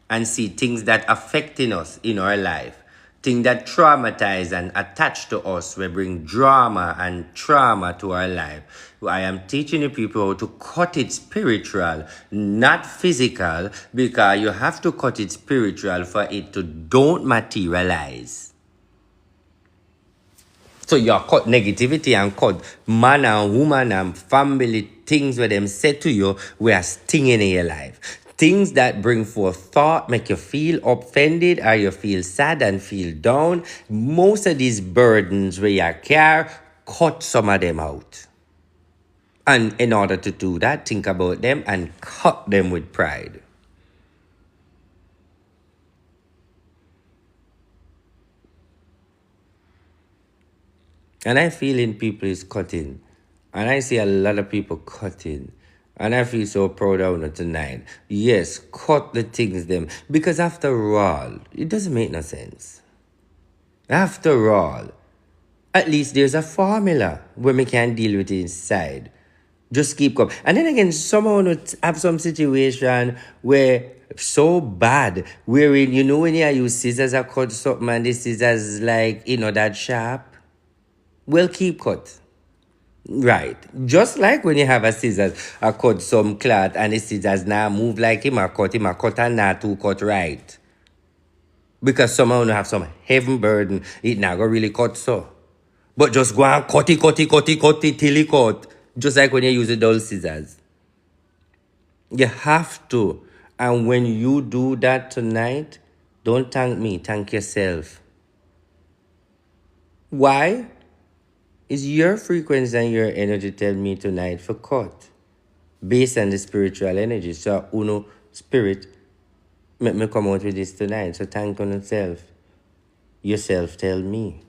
and see things that affecting us in our life. Things that traumatize and attach to us will bring drama and trauma to our life. I am teaching you people how to cut it spiritual, not physical, because you have to cut it spiritual for it to don't materialize. So you cut negativity and cut man and woman and family things where them say to you were stinging in your life. Things that bring forth thought, make you feel offended or you feel sad and feel down. Most of these burdens where you carry, cut some of them out. And in order to do that, think about them and cut them with pride. And I feel in people is cutting. And I see a lot of people cutting. And I feel so proud of you tonight. Yes, cut the things them. Because after all, it doesn't make no sense. After all, at least there's a formula where we can deal with it inside. Just keep going. And then again, someone would have some situation where so bad, wherein you know when you use scissors or cut something and the scissors like that sharp, well keep cut. Right. Just like when you have a scissors, I cut some cloth and the scissors now move like him a cut and not to cut right. Because someone have some heavy burden, it not go really cut so. But just go and cut it till it cut. Just like when you use the dull scissors. You have to. And when you do that tonight, don't thank me, thank yourself. Why? It's your frequency and your energy tell me tonight for cut. Based on the spiritual energy. So Uno spirit make me come out with this tonight. So thank on yourself. Yourself tell me.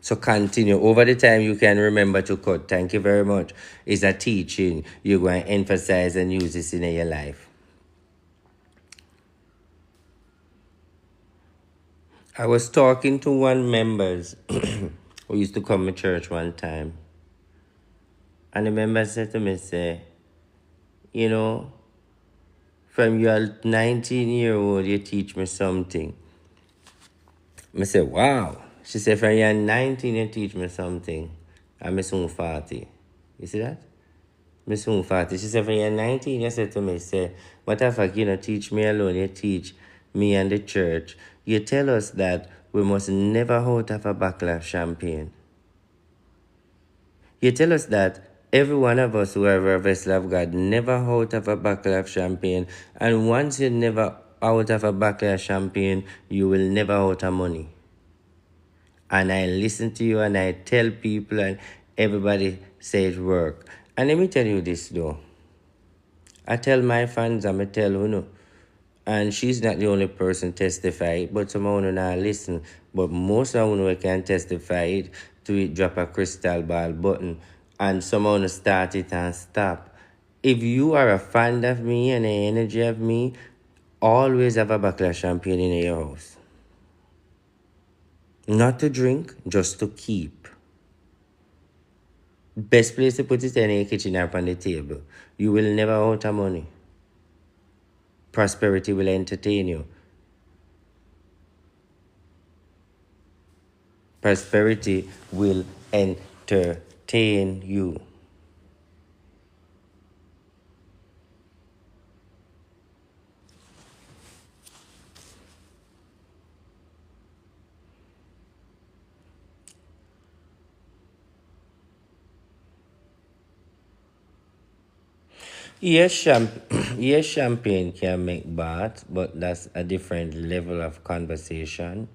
So continue. Over the time you can remember to cut. Thank you very much. It's a teaching. You're going to emphasize and use this in your life. I was talking to one members who used to come to church one time. And the member said to me, say, from your 19-year-old, you teach me something. I said, wow. She said, from your 19, you teach me something. I'm soon 40. You see that? I'm soon 40. She said, from your 19, you said to me, say, what the fuck, teach me alone, you teach me and the church. You tell us that we must never out of a bottle of champagne. You tell us that every one of us who are a vessel of God never out of a bottle of champagne. And once you never out of a bottle of champagne, you will never out of money. And I listen to you and I tell people and everybody say it work. And let me tell you this though. I tell my fans, I tell Uno. And she's not the only person testify, but some of them not listen. But most of them can testify it to it drop a crystal ball button. And some of them start it and stop. If you are a fan of me and the energy of me, always have a bottle of champagne in your house. Not to drink, just to keep. Best place to put it in your kitchen or on the table. You will never out of money. Prosperity will entertain you. Prosperity will entertain you. Yes, yes, champagne can make bath, but that's a different level of conversation.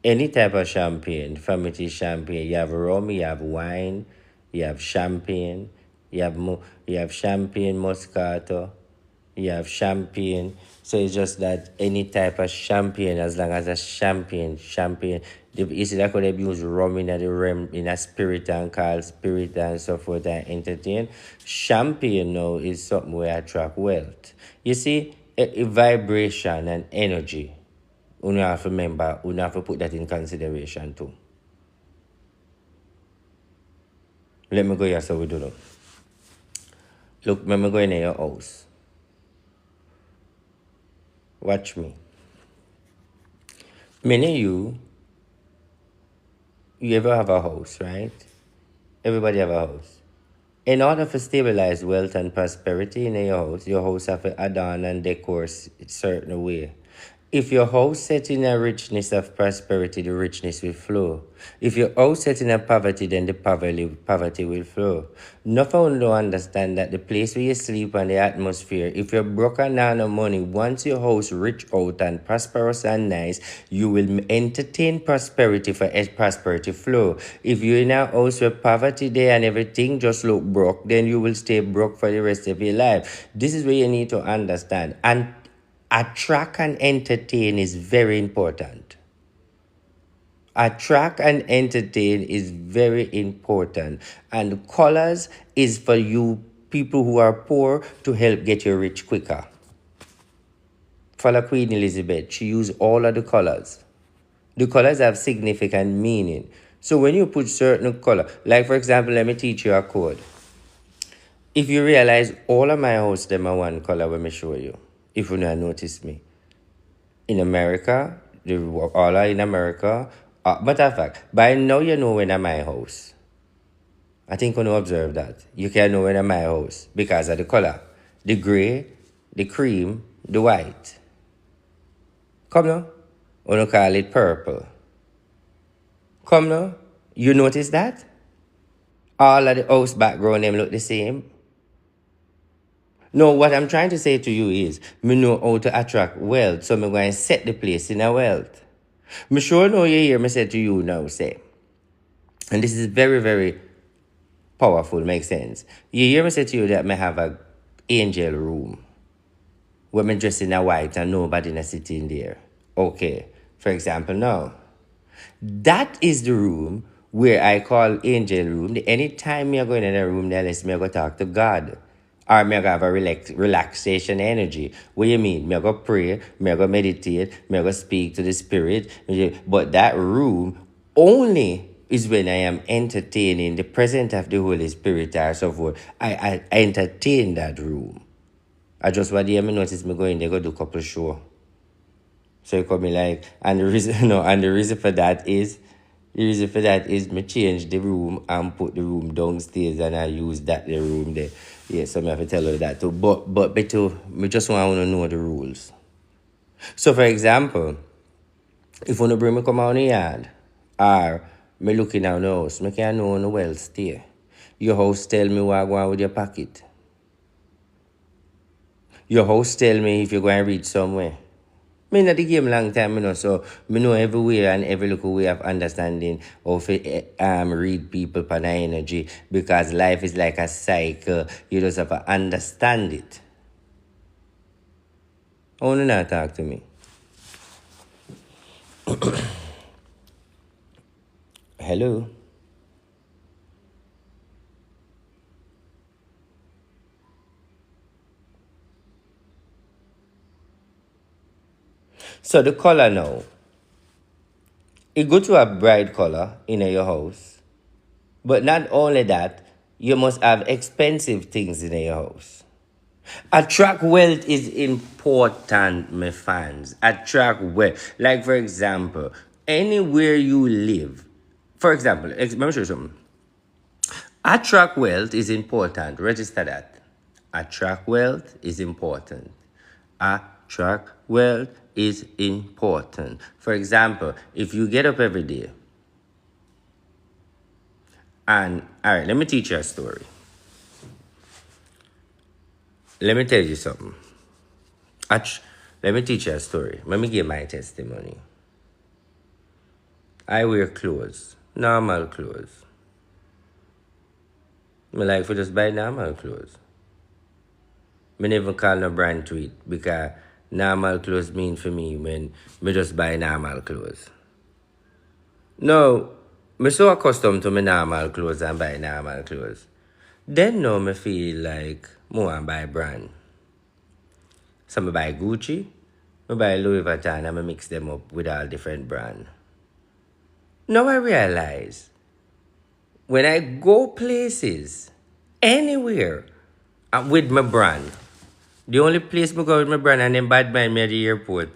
Any type of champagne, from it is champagne. You have rum, you have wine, you have champagne, you have champagne Moscato, you have champagne. So it's just that any type of champagne, as long as a champagne. You see that when they use rum in the rum in a spirit and call spirit and so forth and entertain. Champagne now is something where attract wealth. You see, a vibration and energy. You have to remember, you have to put that in consideration too. Let me go here so we do look. Look, let me go in your house. Watch me. Many of you ever have a house, right? Everybody have a house. In order to stabilize wealth and prosperity in your house have to adorn and decor a certain way. If your house set in a richness of prosperity, the richness will flow. If your house set in a poverty, then the poverty will flow. Nothing don't understand that the place where you sleep and the atmosphere, if you're broke and not no money, once your house rich out and prosperous and nice, you will entertain prosperity for prosperity flow. If you're in a house with poverty there and everything just look broke, then you will stay broke for the rest of your life. This is where you need to understand. And attract and entertain is very important. Attract and entertain is very important. And colors is for you people who are poor to help get you rich quicker. Follow Queen Elizabeth. She used all of the colors. The colors have significant meaning. So when you put certain color, like for example, let me teach you a code. If you realize all of my house them are one color, let me show you. If you not notice me. In America, the all are in America. Matter of fact, by now you know when I'm my house. I think you know observe that. You can know when I'm my house because of the color. The gray, the cream, the white. Come now. We don't call it purple. Come now. You notice that? All of the house background them look the same. No, what I'm trying to say to you is, me know how to attract wealth, so me going to set the place in a wealth. Me sure know you hear me say to you now, say, and this is very, very powerful, makes sense. You hear me say to you that me have a angel room where me dress in a white and nobody not sitting there. Okay, for example, now, that is the room where I call angel room. Anytime me go in a room, then let's me go talk to God. Or me go have a relaxation energy. What you mean? Me go pray, me go meditate, me go speak to the spirit. But that room only is when I am entertaining the presence of the Holy Spirit or so forth. I entertain that room. I just what me notice me go in there go do couple show. So you come in like, and the reason no, and the reason for that is me change the room and put the room downstairs and I use that the room there. Yeah, so me have to tell you that too. But better me just want to know the rules. So for example, if you want to bring me come out in the yard or me looking at the house, me can know on the well stay. Your house tell me what go on with your pocket. Your house tell me if you're going to reach somewhere. Me in the game long time, so me know every way and every little way of understanding of read people per energy because life is like a cycle. You just have to understand it. Oh, no, not talk to me. Hello. So the color now. It go to a bright color in your house. But not only that, you must have expensive things in your house. Attract wealth is important, my fans. Attract wealth. Like, for example, anywhere you live. For example, let me show you something. Attract wealth is important. Register that. Attract wealth is important. Attract wealth is important. For example, if you get up every day, and all right, let me teach you a story. Let me tell you something. Let me teach you a story. Let me give my testimony. I wear clothes, normal clothes. I like for just buy normal clothes. I never call no brand to it because normal clothes mean for me when I just buy normal clothes. No, I'm so accustomed to my normal clothes and buy normal clothes. Then now I feel like more and buy brand. So I buy Gucci, I buy Louis Vuitton and I mix them up with all different brands. Now I realize when I go places, anywhere, with my brand, the only place I go with my brand and them bad mind me at the airport,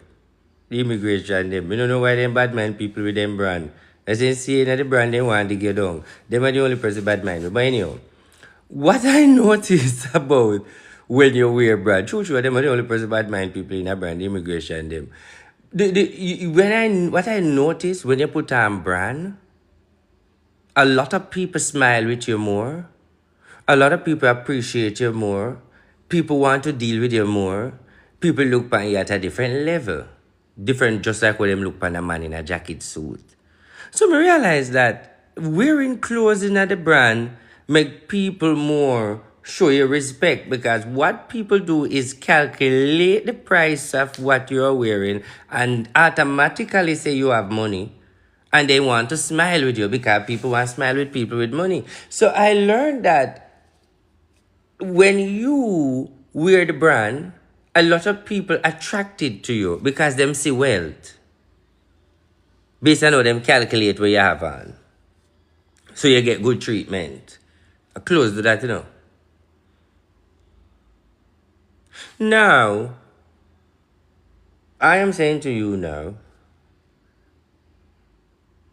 the immigration them. I don't know why them bad mind people with them brand. As they see that the brand they want to get down. Them are the only person bad mind. But anyhow, what I noticed about when you wear brand, true, them are the only person bad mind people in a brand, the immigration them. What I noticed when you put on brand, a lot of people smile with you more. A lot of people appreciate you more. People want to deal with you more. People look at you at a different level. Different just like when them look at a man in a jacket suit. So I realize that wearing clothes in the brand make people more show you respect because what people do is calculate the price of what you're wearing and automatically say you have money and they want to smile with you because people want to smile with people with money. So I learned that when you wear the brand, a lot of people attracted to you because them see wealth. Based on how them calculate what you have on. So you get good treatment. Close to that, Now, I am saying to you now,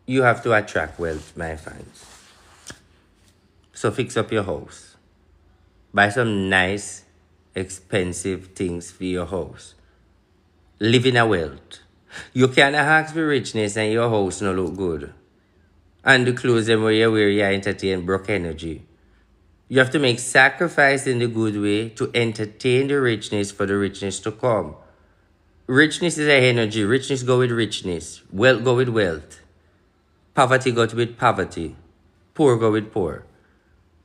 you have to attract wealth, my friends. So fix up your house. Buy some nice, expensive things for your house. Live in a wealth. You can't ask for richness and your house no look good. And the clothes them where you wear, you entertain broke energy. You have to make sacrifice in the good way to entertain the richness for the richness to come. Richness is a energy. Richness go with richness. Wealth go with wealth. Poverty go with poverty. Poor go with poor.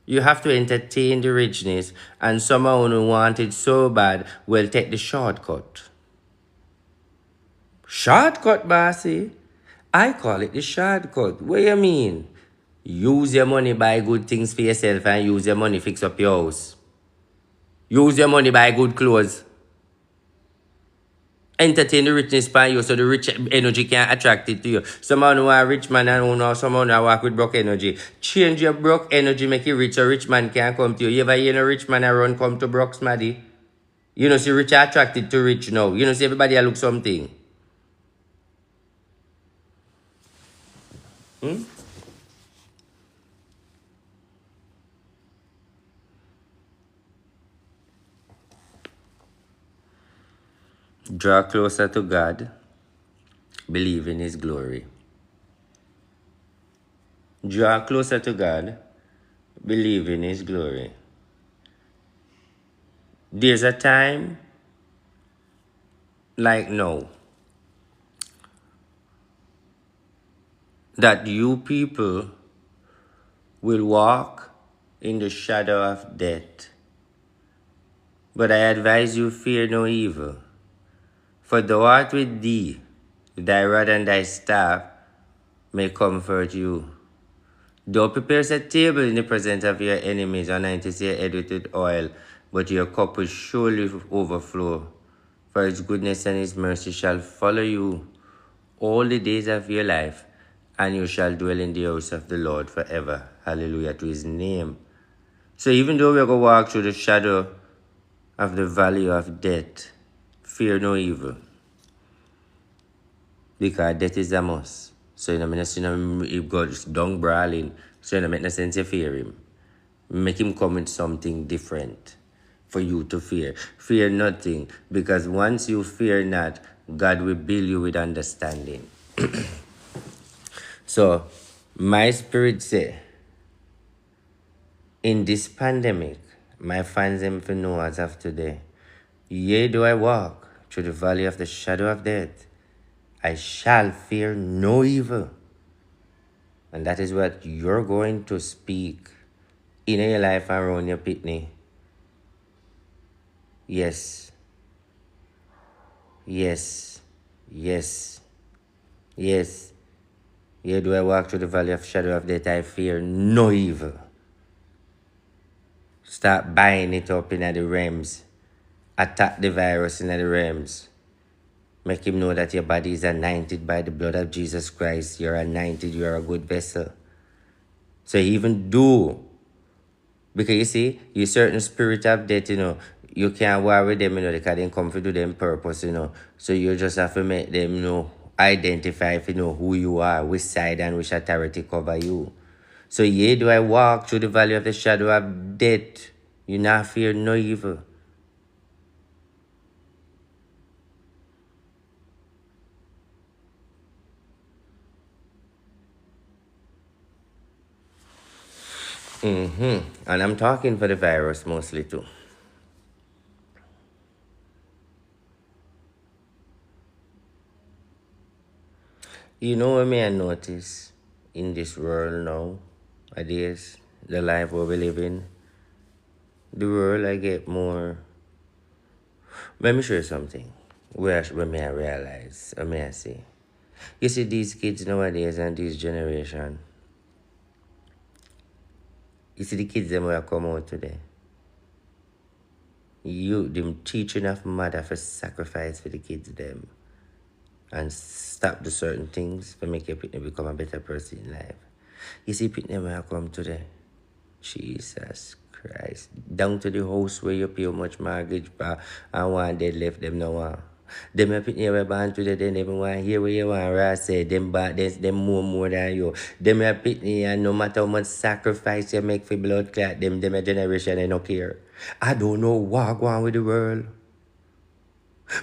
You have to entertain the richness, and someone who want it so bad will take the shortcut. Shortcut, bossy? I call it the shortcut. What do you mean? Use your money, buy good things for yourself, and use your money fix up your house. Use your money, buy good clothes. Entertain the richness by you so the rich energy can attract it to you. Someone who are a rich man and who know someone who work with broke energy. Change your broke energy, make it rich. A rich man can come to you. You ever hear a rich man around come to broke smaddy? You know, see rich are attracted to rich now. You know, see everybody look something. Draw closer to God. Believe in His glory. Draw closer to God. Believe in His glory. There's a time like now that you people will walk in the shadow of death. But I advise you, fear no evil. For thou art with thee, thy rod and thy staff may comfort you. Thou preparest a table in the presence of your enemies, anointest your head with oil, but your cup will surely overflow. For His goodness and His mercy shall follow you all the days of your life, and you shall dwell in the house of the Lord forever. Hallelujah to His name. So even though we're going to walk through the shadow of the valley of death, fear no evil. Because death is a must. So you know, I see him go down brawling. So you know, make no sense you fear him. Make him come with something different for you to fear. Fear nothing. Because once you fear not, God will build you with understanding. So, my spirit say, in this pandemic, my fans them for know as of today, yea, do I walk through the valley of the shadow of death, I shall fear no evil. And that is what you're going to speak in your life around your pitney. Yes. Yes. Yes. Yes. Yea, do I walk through the valley of shadow of death, I fear no evil. Start buying it up in the realms. Attack the virus in the realms. Make him know that your body is anointed by the blood of Jesus Christ. You're anointed. You're a good vessel. So even do. Because you see, you certain spirit of death, you can't war with them, because they come to do them purpose, So you just have to make them, identify if you know who you are, which side and which authority cover you. So yea, do I walk through the valley of the shadow of death, you not fear no evil. And I'm talking for the virus mostly too. You know what me I notice in this world now, nowadays, the life where we live in, the world I get more. Let me show you something. Where may I realize, or may I say. You see these kids nowadays and this generation. You see the kids them will come out today. You them teaching of mother for sacrifice for the kids them. and stop the certain things to make your pitney become a better person in life. You see, pitney when I come today, Jesus Christ, down to the house where you pay how much mortgage for and one dead left them no one. Them a pitney we born today, they never want to hear what you want to say. Them bad, them more than you. Them a pitney and no matter how much sacrifice you make for blood clot, them a generation they don't care. I don't know what going on with the world.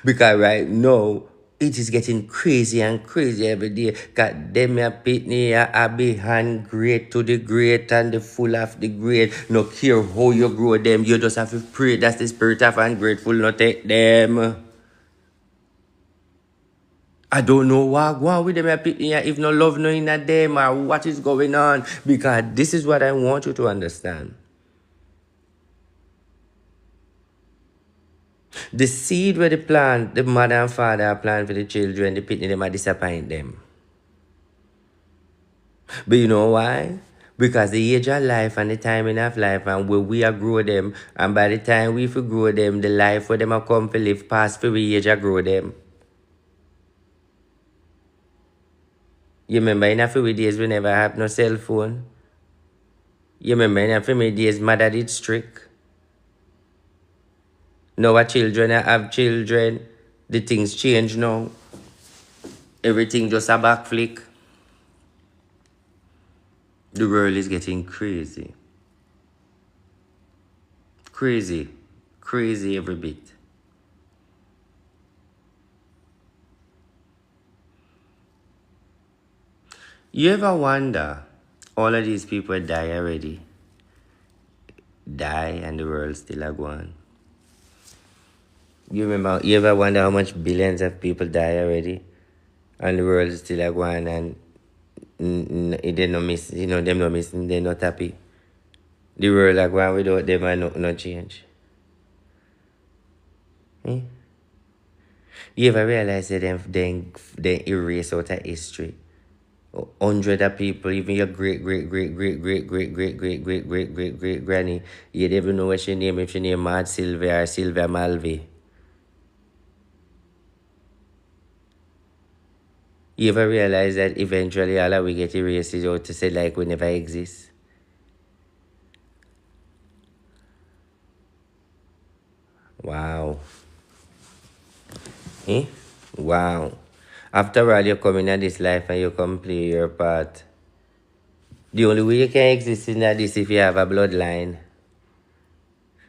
Because right now, it is getting crazy and crazy every day. Cause them a pitney a behind great to the great and the full of the great. No care how you grow them, you just have to pray. That's the spirit of ungrateful, not take them. I don't know what going on with them a pitney if no love no in a them or what is going on. Because this is what I want you to understand. The seed where they plant, the mother and father plant for the children, the pitney them a disappoint them. But you know why? Because the age of life and the timing of life and where we are grow them, and by the time we for grow them, the life where them are come to live past for we age of grow them. You remember in a few days we never have no cell phone? You remember in a few days mother did strict? Now our children have children. The things change now. Everything just a back flick. The world is getting crazy. Crazy. Crazy every bit. You ever wonder, all of these people die already? Die and the world still a go on. You ever wonder how much billions of people die already? And the world is still a go on and they no miss, them no missing, they not happy. The world a go on without them and no change. Eh? You ever realize that they erase out of history? Hundred of people, even your great granny, you never know what she name, if she name Mad Sylvia or Sylvia Malvi. You ever realize that eventually all of we get erased out to say like we never exist? Wow. Eh? Wow. After all, you come in this life and you come play your part. The only way you can exist in this if you have a bloodline.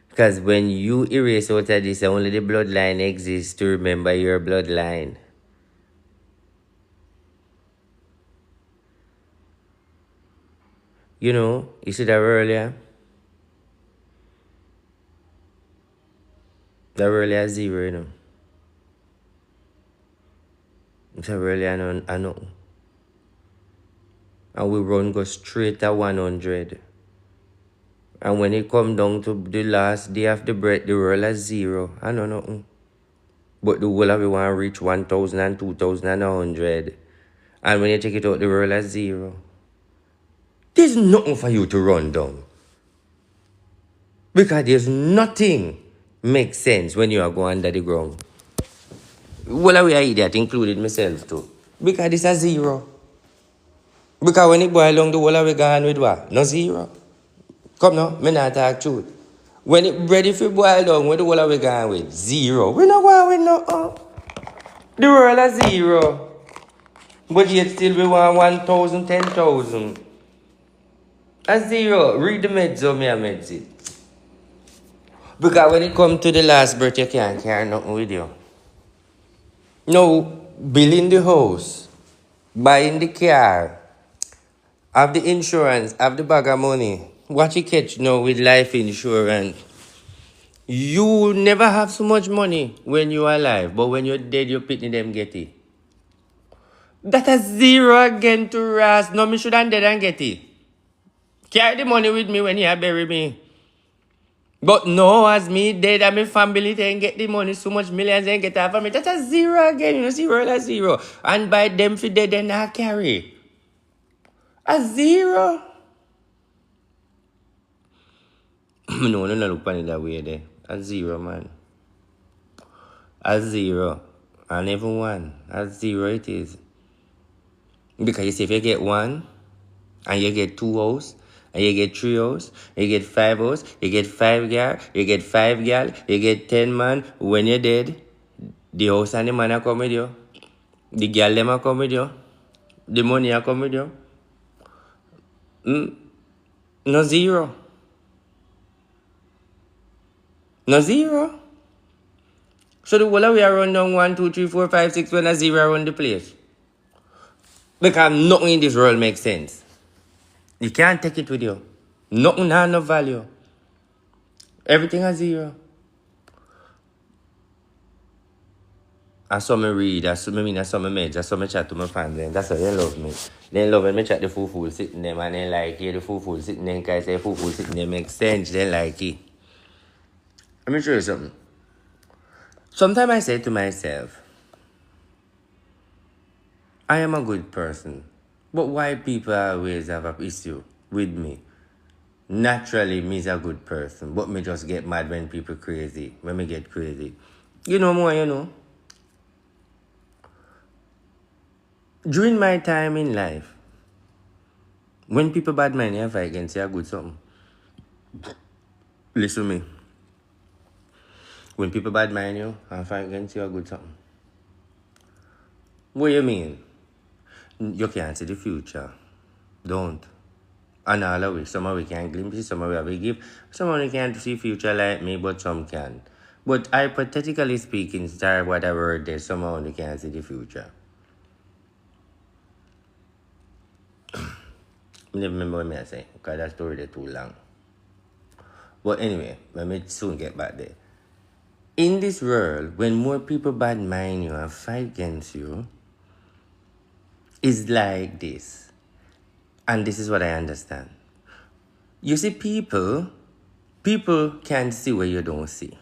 Because when you erase out of this, only the bloodline exists to remember your bloodline. You see that earlier? That earlier zero, It's a earlier I know. And we run go straight to 100. And when it come down to the last day of the breath, the world is zero. I know nothing. But the whole of it want to reach 1,000 and 2,000 and 100. And when you take it out, the world is zero. There's nothing for you to run down. Because there's nothing makes sense when you are going under the ground. Well, we are idiot, included myself too. Because this is zero. Because when it boil down, the whole of we gone with what? No zero. Come now, me not talk truth. When it ready for boil down, where the whole of we gone with? Zero. We not going with no. The world is zero. But yet still we want 1,000, 10,000. A zero. Read the meds of me a meds it. Because when it come to the last birth, you can't carry nothing with you. No, building the house, buying the car, have the insurance, have the bag of money. What you catch now with life insurance? You never have so much money when you are alive, but when you're dead, you're pitting them get it. That is zero again to Ras. No, me shouldn't dead and get it. Carry the money with me when you bury me. But no, as me dead and my family then get the money, so much millions and get half of me. That's a zero again, zero is zero. And by them for dead, they not carry. A zero. No, look at it that way there. A zero, man. A zero. And even 1. At 0 it is. Because you see, if you get 1, and you get 2 house, and you get 3 house, you get 5 house, you get 5 gal, you get 5 gal, you get 10 man. When you're dead, the house and the man are come with you. The gal them are come with you. The money are come with you. No 0. No 0. So the whole of we are run down 1, 2, 3, 4, 5, 6 when a 0 around the place. Because nothing in this world makes sense. You can't take it with you. Nothing has no value. Everything has 0. I saw me read, I saw me meds, I saw me chat to my fans, and that's how they love me. They love when me chat the fool sitting there, and they like it. The fool sitting there, because I say fool sitting there makes sense, they like it. Let me show you something. Sometimes I say to myself, I am a good person, but why people always have an issue with me? Naturally, me's a good person, but me just get mad when people crazy, when me get crazy. You know more, you know. During my time in life, when people bad mind you, if I can say a good something. Listen to me. When people bad mind you, if I can say a good something. What you mean? You can't see the future. Don't. And all of it. Some of we can glimpse it, some of we have a give. Some of we can't see future like me, but some can. But hypothetically speaking, star whatever word there, some of we can't see the future. I never remember what I say, because that story is too long. But anyway, let me soon get back there. In this world, when more people bad mind you and fight against you, it's like this. And this is what I understand. You see, people can see what you don't see.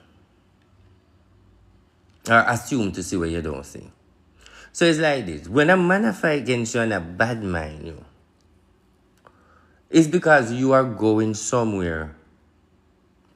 Or assume to see what you don't see. So it's like this. When a man fight against you and a bad mind you, it's because you are going somewhere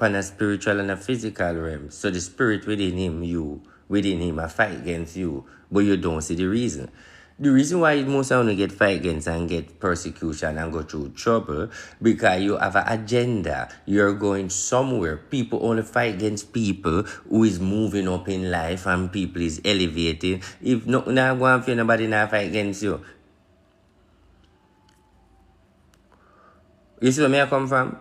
on a spiritual and a physical realm. So the spirit within him, a fight against you, but you don't see the reason. The reason why most of you get fight against and get persecution and go through trouble, because you have an agenda. You're going somewhere. People only fight against people who is moving up in life and people is elevating. If nothing not going for nobody not fight against you. You see where I come from?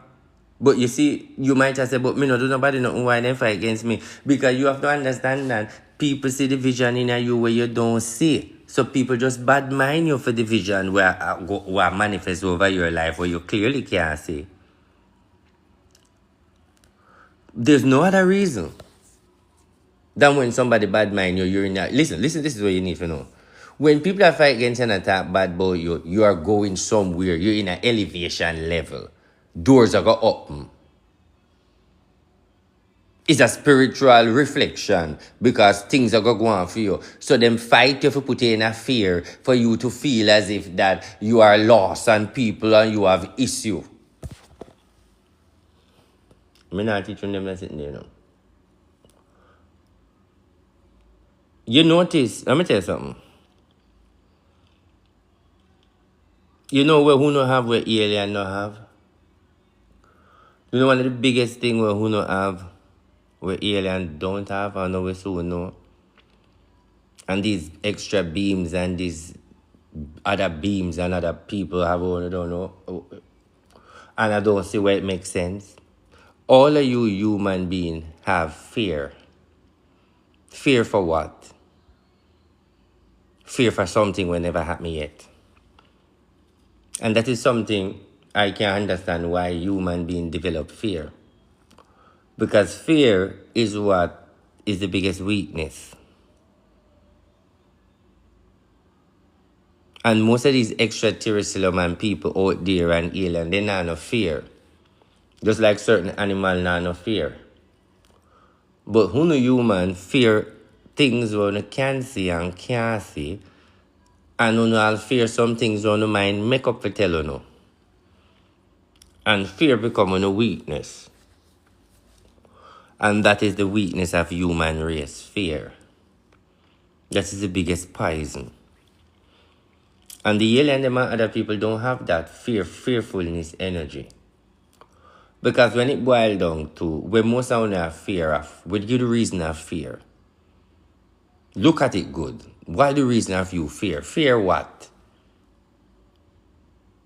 But you see, you might have said, but me no do nobody nothing why they fight against me. Because you have to understand that people see the vision in you where you don't see. So people just bad mind you for the vision where manifest over your life where you clearly can't see. There's no other reason than when somebody bad mind you, you're in that. Listen, this is what you need to know. When people are fighting against you and attack bad boy, you are going somewhere. You're in an elevation level. Doors are going to open. It's a spiritual reflection because things are going to go on for you. So them fight you for put you in a fear for you to feel as if that you are lost and people and you have issue. I'm not teaching them that sitting there now. You notice, let me tell you something. You know who no have where alien no have? You know one of the biggest thing where who no have where alien don't have and know we soon know? And these extra beams and these other beams and other people have on, I don't know. And I don't see where it makes sense. All of you human beings have fear. Fear for what? Fear for something will never happen yet. And that is something I can understand why human beings develop fear. Because fear is what is the biggest weakness. And most of these extraterrestrial man people out there and alien, they not no fear. Just like certain animals not no fear. But who no human fear things when you can see and can't see. And who no fear some things when you mind make up for tell you no. And fear become a weakness. And that is the weakness of human race, fear. That is the biggest poison. And the alien them and other people don't have that fearfulness energy. Because when it boils down to when most of them have fear of, we give the reason of fear. Look at it good. Why the reason of you fear? Fear what?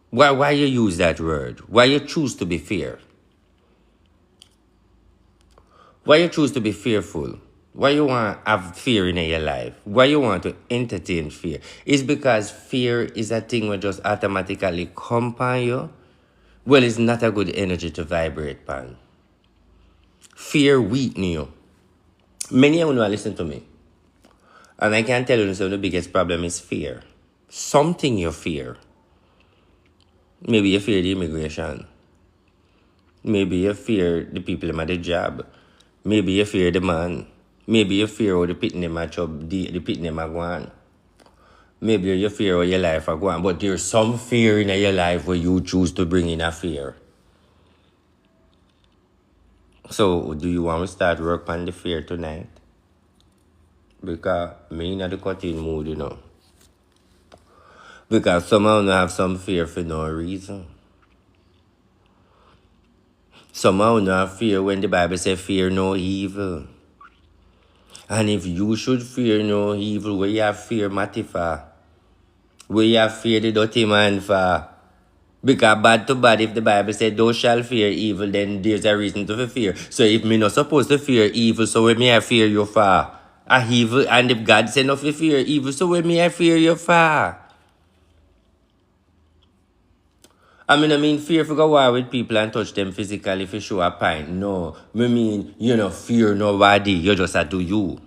Why you use that word? Why you choose to be fear? Why you choose to be fearful? Why you want to have fear in your life? Why you want to entertain fear? It's because fear is a thing that just automatically come upon you. Well, it's not a good energy to vibrate upon. Fear weaken you. Many of you know listen to me. And I can tell you so the biggest problem is fear. Something you fear. Maybe you fear the immigration. Maybe you fear the people at the job. Maybe you fear the man. Maybe you fear how the pit them a chop, the pit them a go on. Maybe you fear how your life a go on. But there's some fear in your life where you choose to bring in a fear. So, do you want to start work on the fear tonight? Because me in the cutting mood, you know. Because somehow I have some fear for no reason. Somehow I have fear when the Bible says fear no evil. And if you should fear no evil, where you have fear Matty for? Where you have fear the dirty man for? Because bad to bad, if the Bible said thou shalt fear evil, then there's a reason to fear. So if me not supposed to fear evil, so where me I fear you for? A evil, and if God said not to fear evil, so where me I fear you for? I mean fear for go war with people and touch them physically for show a pain. No. Me mean you no fear nobody. You just a do you.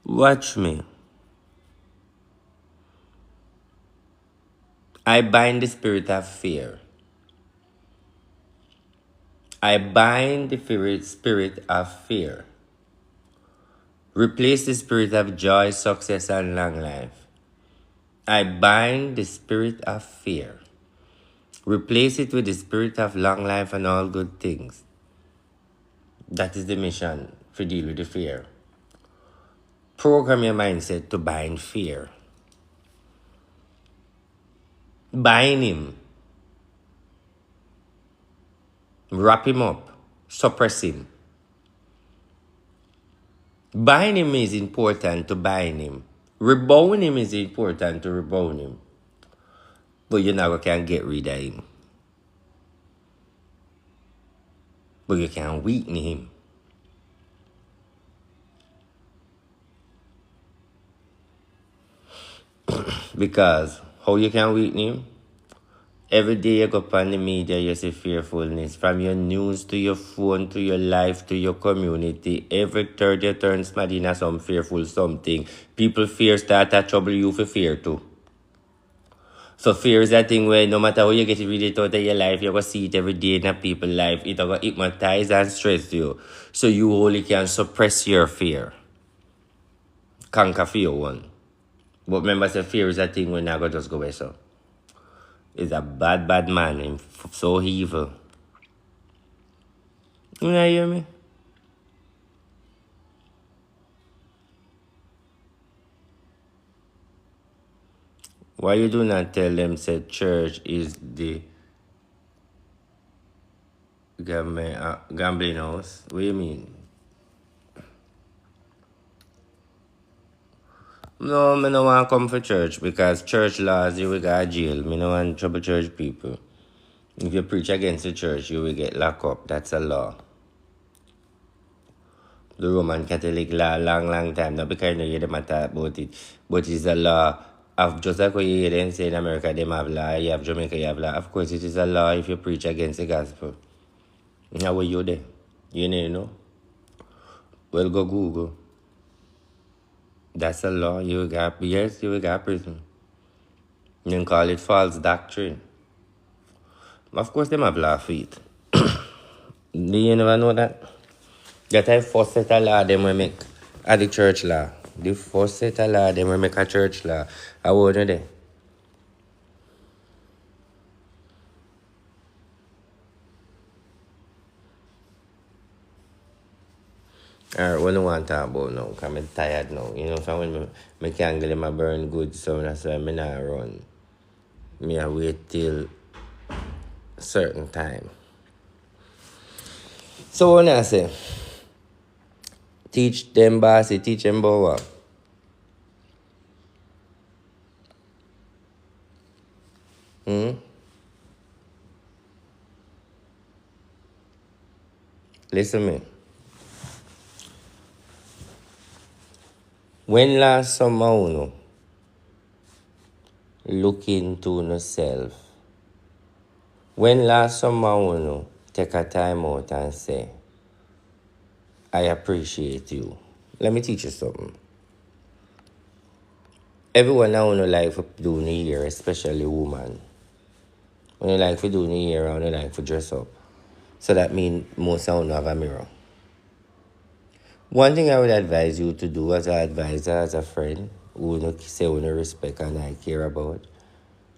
Watch me. I bind the spirit of fear. I bind the spirit of fear. Replace the spirit of joy, success, and long life. I bind the spirit of fear. Replace it with the spirit of long life and all good things. That is the mission for deal with the fear. Program your mindset to bind fear. Bind him. Wrap him up. Suppress him. Bind him is important to bind him. Rebound him is important to rebound him. But you never can get rid of him. But you can weaken him. Because how you can weaken him? Every day you go on the media, you see fearfulness. From your news to your phone to your life to your community. Every third you turn mad in some fearful something. People fear start to trouble you for fear too. So fear is that thing where no matter how you get rid of it out of your life, you're going to see it every day in people's life. It's going to hypnotize and stress you. So you only can suppress your fear. Conquer fear one. But remember, say fear is a thing when I go just go away so. It's a bad man and so evil. You hear me? Why you do not tell them say church is the gambling house? What do you mean? No, I don't want to come for church because church laws you will go to jail. I don't want trouble church people. If you preach against the church, you will get locked up. That's a law. The Roman Catholic law, long time. Not because you hear them talk about it. But it's a law of just like what you hear them say in America, them have law, you have Jamaica, you have law. Of course, it is a law if you preach against the gospel. How were you there? You know? Well, go Google. That's a law. You will get, yes, you will get prison. You can call it false doctrine. Of course, them have law for it. Do you never know that? That I first set a law, them will make at the church law. The first set a law, them will make a church law. I wasn't there. Alright, what do I want to talk about now? Because I'm tired now. You know, from when my candle in my burn good, so that's why I'm not run. Me I wait till certain time. So when I say, teach them bossy, teach them about what? Listen me. When last summer uno look into yourself, when last summer uno take a time out and say, I appreciate you. Let me teach you something. Everyone now wanna like for do New Year, especially woman. When you like for do New Year, when you like for dress up. So that means most of you have a mirror. One thing I would advise you to do as an advisor, as a friend, who you say who you respect and I care about,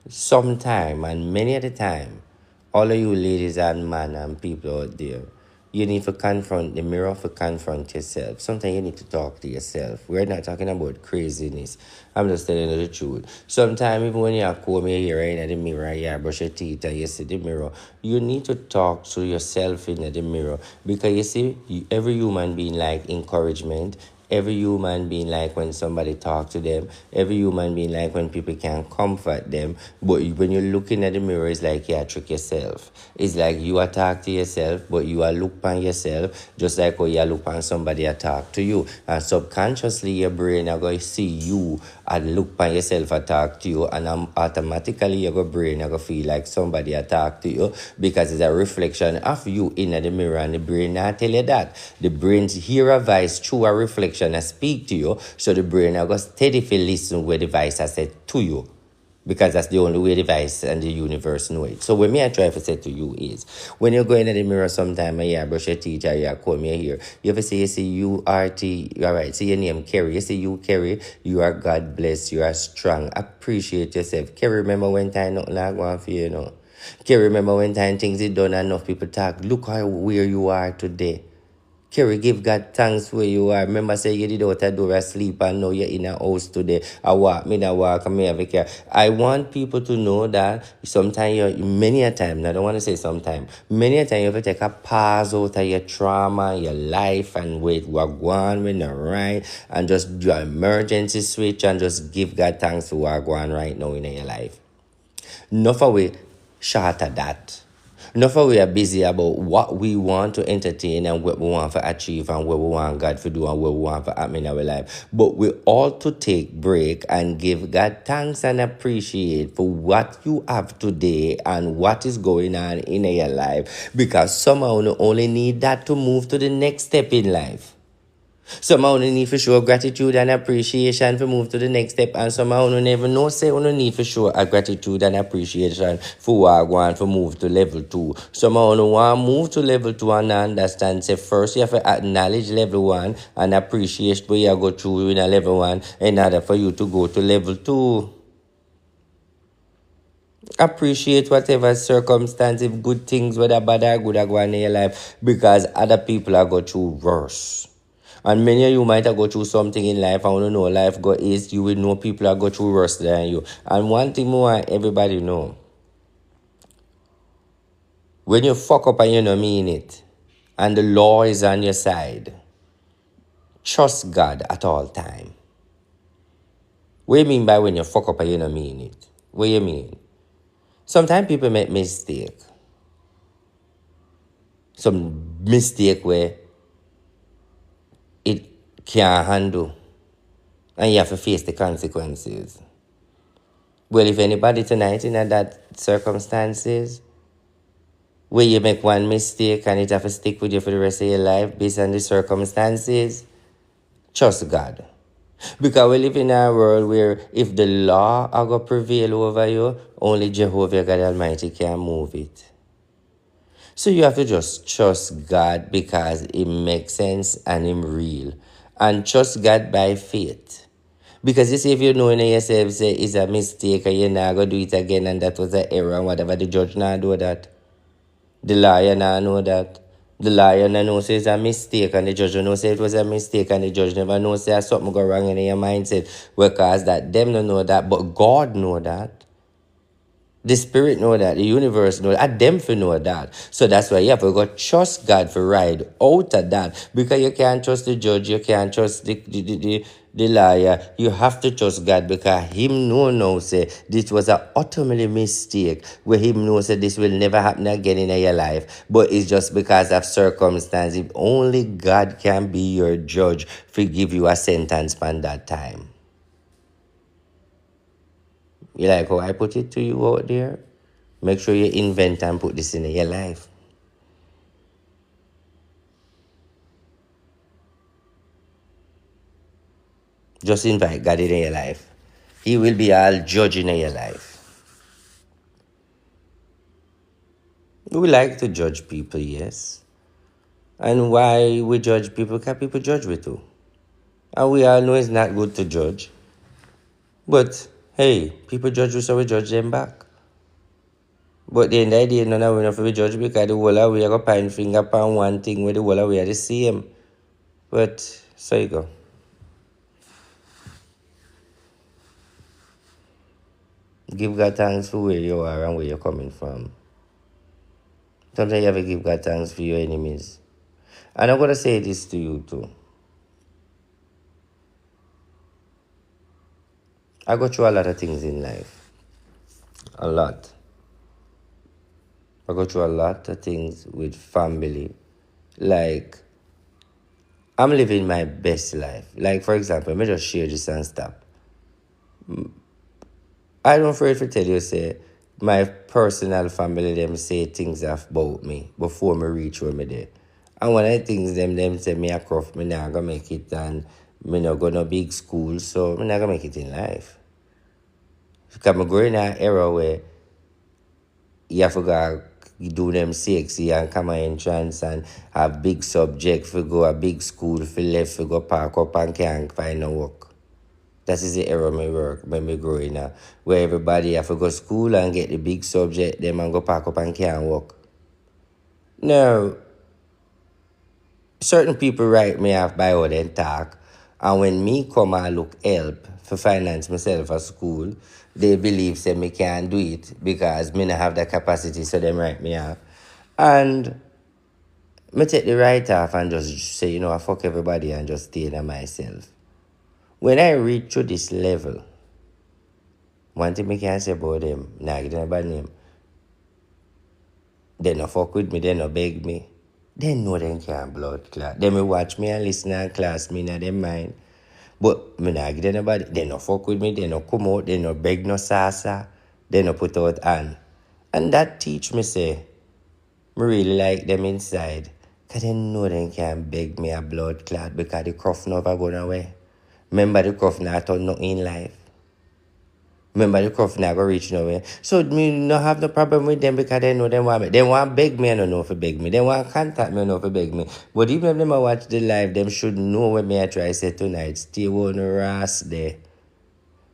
sometime and many at a time, all of you ladies and men and people out there, you need to confront the mirror, to confront yourself. Sometimes you need to talk to yourself. We're not talking about craziness. I'm just telling you the truth. Sometimes even when you comb your hair in the mirror, you brush your teeth and you see the mirror, you need to talk to yourself in the mirror. Because you see, every human being like encouragement. Every human being like when somebody talk to them. Every human being like when people can comfort them. But when you're looking at the mirror, it's like you trick yourself. It's like you attack to yourself, but you are look on yourself, just like how you look on somebody attack to you. And subconsciously, your brain are going to see you and look on yourself attack to you, and automatically your brain are going to feel like somebody attack to you because it's a reflection of you in the mirror, and the brain not tell you that. The brain hear a voice through a reflection and speak to you, so the brain are going to steady for listen where the voice has said to you. Because that's the only way the device and the universe know it. So what me I try to say to you is, when you go in the mirror sometime and you brush your teeth or you comb your hair, you ever say, you see you R-T, all right, say your name Kerry, you say you Kerry, you are God bless, you are strong, appreciate yourself. Kerry, remember when time nothing like one for you, you know. Kerry, remember when time things is done and enough people talk, look how where you are today. Kerry, give God thanks where you are. Remember, say you did out a door asleep and now you're in a house today. I walk, me that walk, and me have a care. I want people to know that sometimes many a time, I don't want to say sometimes, many a time you have to take a pause out of your trauma, your life, and wait, what going when you're right, and just do an emergency switch and just give God thanks for what going right now in your life. Enough of we short of that. Enough of we are busy about what we want to entertain and what we want to achieve and what we want God to do and what we want to happen in our life. But we ought to take break and give God thanks and appreciate for what you have today and what is going on in your life. Because somehow you only need that to move to the next step in life. Somehow you need for show gratitude and appreciation for move to the next step, and somehow you never know say you need for show a gratitude and appreciation for what want for move to level 2. Somehow you want move to level 2 and understand say first you have to acknowledge level 1 and appreciate where you go through in a level 1 in order for you to go to level 2. Appreciate whatever circumstance, if good things, whether bad or good, are going in your life, because other people are go through worse. And many of you might have go through something in life, and when you know life go is, you will know people are go through worse than you. And one thing more, everybody know, when you fuck up and you don't mean it, and the law is on your side, trust God at all time. What do you mean by when you fuck up and you don't mean it? What do you mean? Sometimes people make mistake. Some mistake where it can't handle, and you have to face the consequences. Well, if anybody tonight in that circumstances where you make one mistake and it have to stick with you for the rest of your life based on the circumstances, trust God. Because we live in a world where if the law are going to prevail over you, only Jehovah God Almighty can move it. So you have to just trust God because it makes sense and it's real. And trust God by faith. Because you see, if you know in yourself say it's a mistake and you're not going to do it again and that was an error and whatever, the judge not do that. The lawyer not know that. The lawyer no know say it's a mistake and the judge no say it was a mistake and the judge never know say something go wrong in your mindset because that them no know that but God know that. The spirit know that, the universe know that, them for know that. So that's why you have to go trust God for ride out of that. Because you can't trust the judge, you can't trust the liar. You have to trust God because him know now say this was a utterly mistake where him know say this will never happen again in your life. But it's just because of circumstance. If only God can be your judge, forgive you a sentence from that time. You like how I put it to you out there? Make sure you invent and put this in your life. Just invite God in your life. He will be all judging in your life. We like to judge people, yes. And why we judge people? Because people judge we too. And we all know it's not good to judge. But hey, people judge us, so we judge them back. But the end of the day, none of we not be judge because the whole of we are going to point finger upon one thing where the whole of we are the same. But so you go. Give God thanks for where you are and where you're coming from. Sometimes you have to give God thanks for your enemies. And I'm going to say this to you too. I go through a lot of things in life. A lot. I go through a lot of things with family. Like, I'm living my best life. Like, for example, let me just share this and stop. I don't afraid to tell you, say, my personal family, them say things about me before me reach where me there. And one of the things them say me a cruff, me not gonna make it and me not go no big school, so me not gonna make it in life. Because I'm going in an era where you have to go do them sexy and come entrance and have big subject for go a big school for left for go park up and can't find no work. That is the era me work when me growing up. Where everybody have to go school and get the big subject, them and go park up and can't work. Now, certain people write me off by how they talk. And when me come and look help for finance myself at school, they believe say me can't do it because me not have the capacity, so them write me off. And me take the right off and just say, I fuck everybody and just stay in myself. When I reach to this level, one thing me can say about them, nah, give them a bad name. They no fuck with me, they no beg me. They know them can't blood clot. They may watch me and listen and class me in them mind. But me nah give them nobody. They no fuck with me, they no come out, they no beg no sasa, they no put out hand. And that teach me say, me really like them inside. Cause they know they can't beg me a blood clot because the cough never gone away. Remember the cough not turn nothing in life. Remember the cough not go reach nowhere. So me no have no problem with them because they know they want me. They want beg me, I don't know if beg me. They want contact me, I don't know if beg me. But even if them a watch the live, them should know what me I try say tonight. Stay on ras there.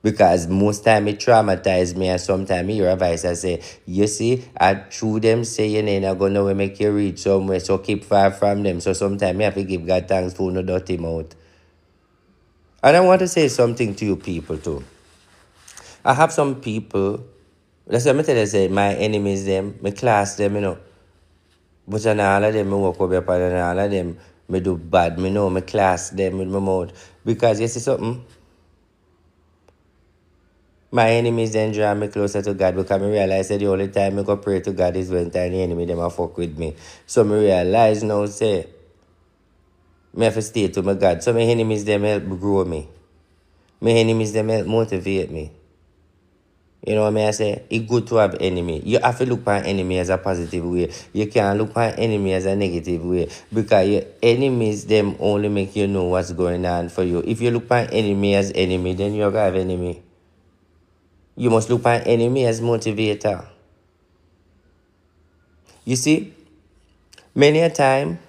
Because most time it traumatize me and sometimes me hear a voice and say, you see, I true them say you ain't gonna make you reach somewhere, so keep far from them. So sometimes me have to give God thanks for no dirty mouth. And I want to say something to you people too. I have some people, that's what I tell you, say, my enemies them, my class them. But in all of them, I walk up and all of them, me do bad, me class them with my mouth. Because you see something? My enemies then draw me closer to God because I realize that the only time I go pray to God is when time the enemy them a fuck with me. So I realize now say I have to stay to my God. So my enemies them help grow me. My enemies them help motivate me. You know what I say? It's good to have enemy. You have to look for an enemy as a positive way. You can't look for an enemy as a negative way. Because your enemies them only make you know what's going on for you. If you look for an enemy as enemy, then you're gonna have enemy. You must look for an enemy as motivator. You see, many a time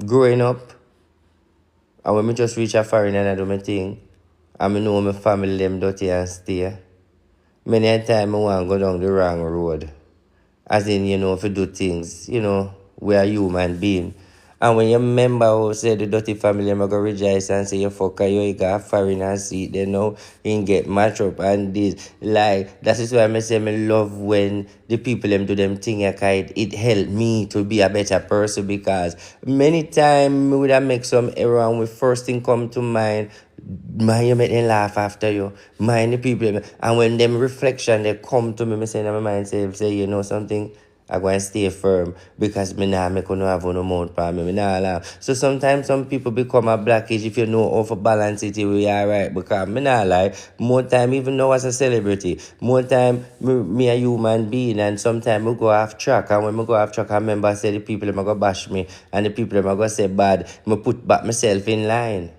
growing up, and when me just reach a foreign and I do my thing, and I know my family them dirty and stay, many a time I want to go down the wrong road. As in, if you do things, We are human being. And when you remember who say the dirty family, I'm going to rejoice and say, you fuck, you got foreigner seat, they know, you get match up and this. Like, that is why I say I love when the people them do them thing, it helped me to be a better person, because many times we would have make some error and when first thing come to mind, man, you make them laugh after you. Mind the people. And when them reflection, they come to me, I say in my mind, say, you know something? I go and stay firm because me nah make no have no mount for me. Me nah allow. So sometimes some people become a blockage if you know how to balance it, we alright. Because me nah lie. More time, even though as a celebrity, more time me a human being, and sometimes me go off track. And when me go off track, I remember I say the people them a go bash me and the people them a go say bad. Me put back myself in line.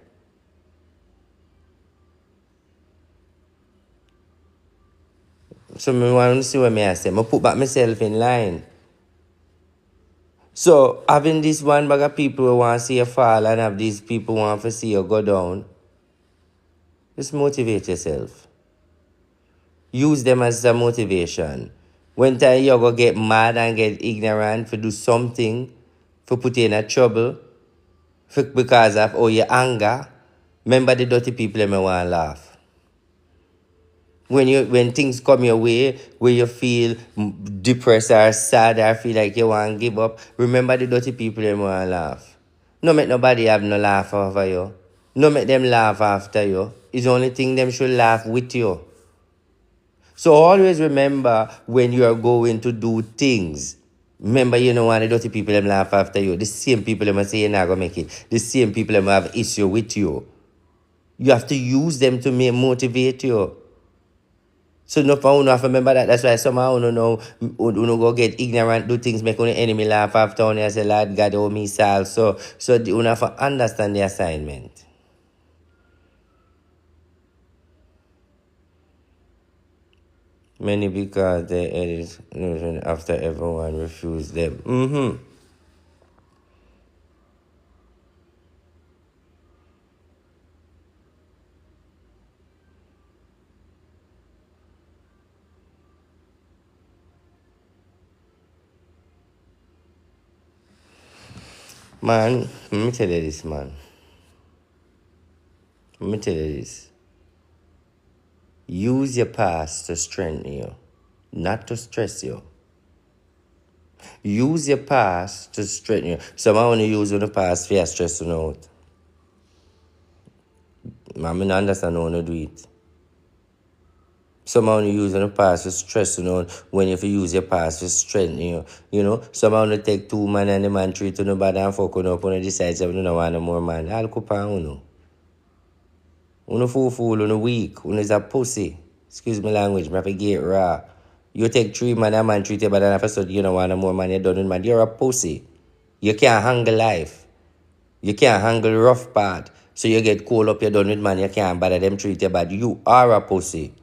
So me want to see what me I say. Me put back myself in line. So having this one bag of people who want to see you fall and have these people who want to see you go down, just motivate yourself. Use them as a motivation. When time you go get mad and get ignorant for do something, for put you in a trouble, because of your anger, remember the dirty people that may want to laugh. When things come your way, where you feel depressed or sad or feel like you want to give up, remember the dirty people that want to laugh. No make nobody have no laugh over you. No make them laugh after you. It's the only thing them should laugh with you. So always remember when you are going to do things. Remember, you know, want the dirty people them laugh after you. The same people them say you're not gonna make it. The same people them have issue with you. You have to use them to motivate you. So no for you have to remember that. That's why somehow you know go get ignorant, do things, make only enemy laugh after you say, Lord God, oh me sal. So you have to understand the assignment. Many because they edit after everyone refused them. Man, let me tell you this, man. Let me tell you this. Use your past to strengthen you, not to stress you. Use your past to strengthen you. Some want to use the past for stressing out. I don't understand how to do it. Some want to use the past to stressing out when you use your past to strengthen you. You know, some want to take two man and the man treat to nobody and fuck up when they decide to don't want no more man. I'll go on uno. Uno fool, uno weak, uno is a pussy. Excuse my language, I have to get raw. You take three man and man treat you bad and after so you don't want no more man, you done with man. You're a pussy. You can't handle life. You can't handle rough part. So you get cold up, you're done with man, you can't bother them treat you bad. You are a pussy.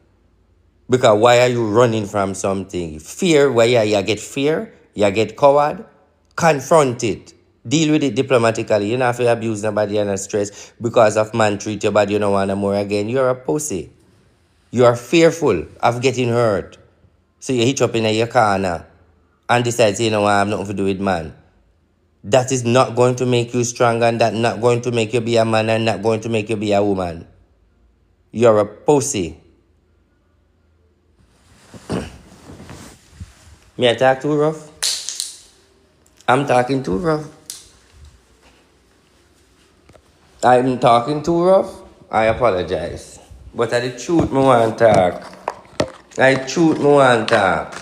Because why are you running from something? Fear, why you get fear? You get coward? Confront it. Deal with it diplomatically. You don't have to abuse nobody and stress because of man treat you bad, you don't want no more again. You're a pussy. You are fearful of getting hurt. So you hitch up in your corner and decide, you know, I have nothing to do with man. That is not going to make you stronger, and that's not going to make you be a man and not going to make you be a woman. You're a pussy. Me I talk too rough? I'm talking too rough. I'm talking too rough? I apologize. But I the truth me want to talk. I the truth me want to talk.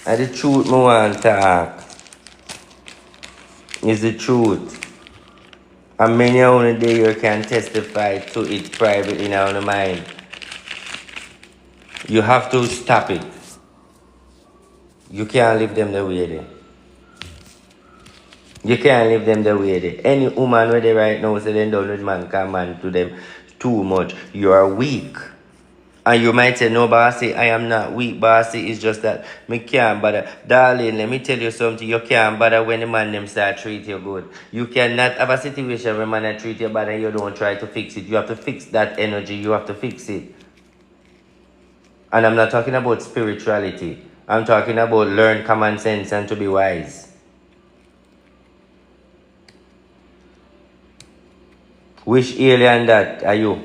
I the truth me want to talk. Is the truth. And many only day you can testify to it privately in our mind. You have to stop it. You can't leave them the way they. You can't leave them the way they. Any woman where they right now say they don't with man come man to them too much. You are weak. And you might say, no, bossy, I am not weak, bossy. It's just that me can't bother. Darling, let me tell you something. You can't bother when the man them start treat you good. You cannot have a situation where man treat you bad and you don't try to fix it. You have to fix that energy. You have to fix it. And I'm not talking about spirituality. I'm talking about learn common sense and to be wise. Which alien that are you?